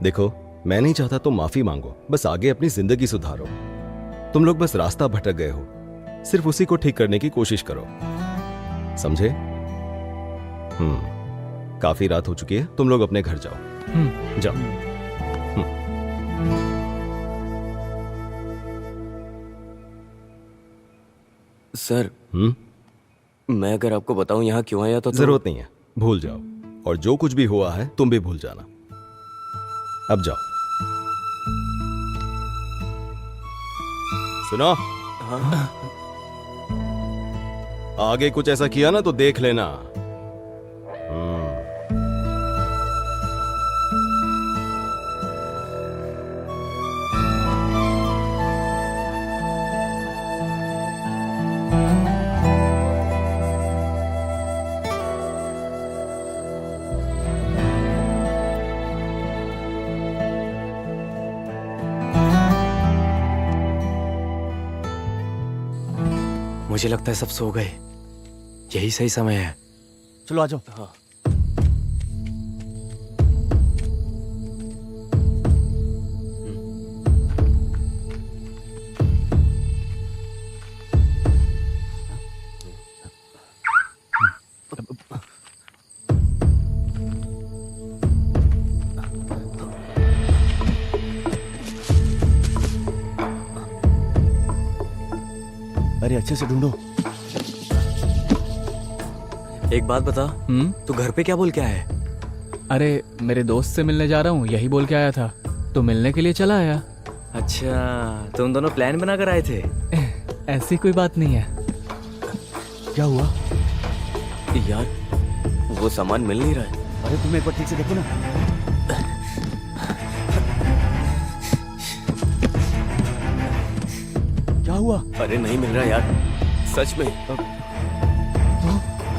देखो, मैं नहीं चाहता तुम माफी मांगो, बस आगे अपनी जिंदगी सुधारो। तुम लोग बस रास्ता भटक गए हो, सिर्फ उसी को ठीक करने की कोशिश करो, समझे? काफी रात हो चुकी है, तुम लोग अपने घर जाओ। जाओ। सर, मैं अगर आपको बताऊं यहाँ क्यों आया तो जरूरत नहीं है, भूल जाओ। और जो कुछ भी हुआ है तुम भी भूल जाना। अब जाओ। सुनो, आगे कुछ ऐसा किया ना तो देख लेना। मुझे लगता है सब सो गए, यही सही समय है। चलो आ जाओ। हाँ। अरे अच्छे से ढूंढो। एक बात बता, तू घर पे क्या बोल के आया है? अरे मेरे दोस्त से मिलने जा रहा हूँ, यही बोल के आया था, तो मिलने के लिए चला आया। अच्छा, तुम दोनों प्लान बना कर आए थे? ऐसी कोई बात नहीं है। क्या हुआ यार? वो सामान मिल नहीं रहा है। अरे तुम एक बार ठीक से देखो ना। क्या हुआ? अरे नहीं मिल रहा यार, सच में। तो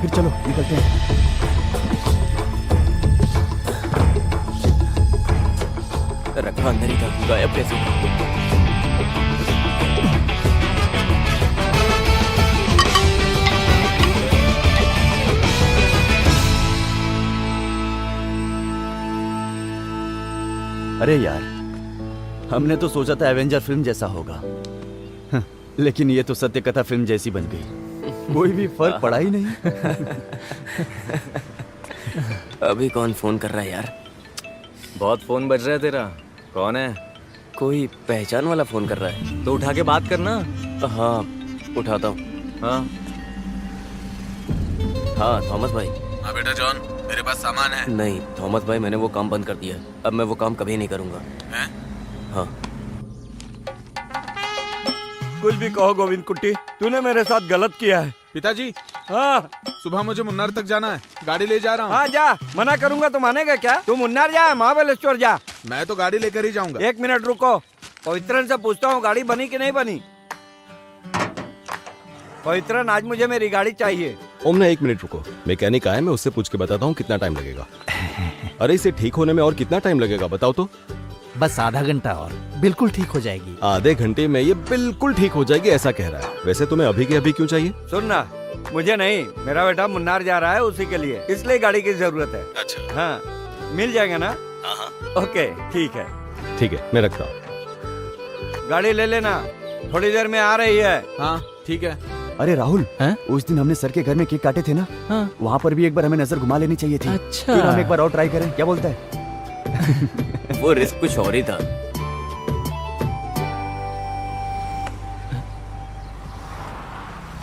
फिर चलो निकलते हैं। रखा अंदर ही था, गायब कैसे? अरे यार, हमने तो सोचा था एवेंजर फिल्म जैसा होगा, लेकिन ये तो सत्य कथा फिल्म जैसी बन गई। कोई भी फर्क पड़ा ही नहीं। अभी कौन फोन कर रहा है यार? बहुत फोन बज रहा है तेरा। कौन है? कोई पहचान वाला फोन कर रहा है। तो उठा के बात करना। हाँ, उठाता हूँ। हाँ हाँ, थॉमस भाई। हाँ बेटा जॉन, मेरे पास सामान है। नहीं थॉमस भाई, मैंने वो काम बंद कर दिया। अब मैं वो काम कभी नहीं करूँगा। हैं? हाँ। कुछ भी कहो गोविंद कुट्टी, तूने मेरे साथ गलत किया है। पिताजी, हाँ सुबह मुझे मुन्नार तक जाना है, गाड़ी ले जा रहा हूँ। हाँ जा, मना करूंगा तो मानेगा क्या? तू मुन्नार जा, महाबलेश्वर जा। मैं तो गाड़ी लेकर ही जाऊंगा। 1 मिनट रुको, पवित्रन से पूछता हूँ गाड़ी बनी कि नहीं बनी। पवित्रन, आज मुझे मेरी गाड़ी चाहिए। ओम ना 1 मिनट रुको, मैकेनिक आया, मैं उससे पूछ के बताता हूँ कितना टाइम लगेगा। अरे इसे ठीक होने में और कितना टाइम लगेगा बताओ तो? बस आधा घंटा और बिल्कुल ठीक हो जाएगी। आधे घंटे में ये बिल्कुल ठीक हो जाएगी ऐसा कह रहा है। वैसे तुम्हें अभी के अभी क्यों चाहिए? सुनना, मुझे नहीं, मेरा बेटा मुन्नार जा रहा है, उसी के लिए, इसलिए गाड़ी की जरूरत है। अच्छा। हाँ, मिल जाएगा ना? हाँ। ओके ठीक है। ठीक है, मैं रखता हूँ। गाड़ी ले लेना, थोड़ी देर में आ रही है। हाँ ठीक है। अरे राहुल, हैं? उस दिन हमने सर के घर में केक काटे थे ना, हाँ। वहाँ पर भी एक बार हमें नजर घुमा लेनी चाहिए थी। अच्छा। फिर हम एक बार और ट्राई करें, क्या बोलता है? वो रिस्क कुछ और ही था।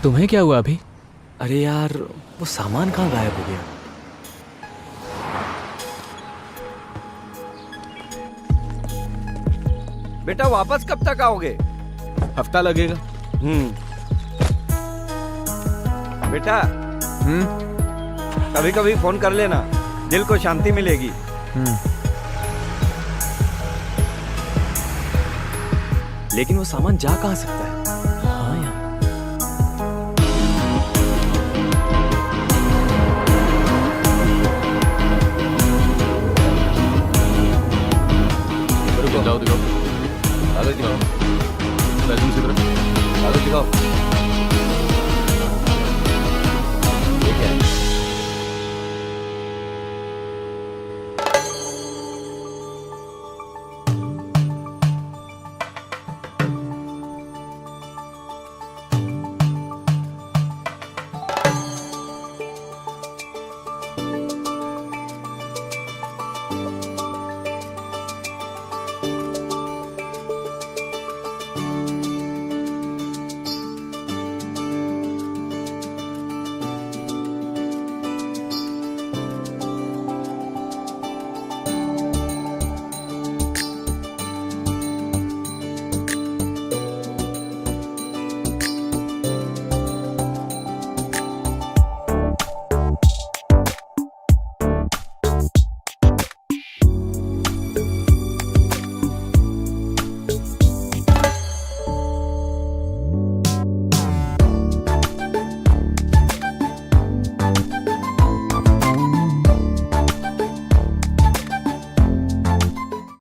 तुम्हें क्या हुआ अभी? अरे यार, वो सामान कहाँ गायब हो गया? बेटा वापस कब तक आओगे? हफ्ता लगेगा। बेटा कभी कभी फोन कर लेना, दिल को शांति मिलेगी। लेकिन वो सामान जा कहाँ सकता है?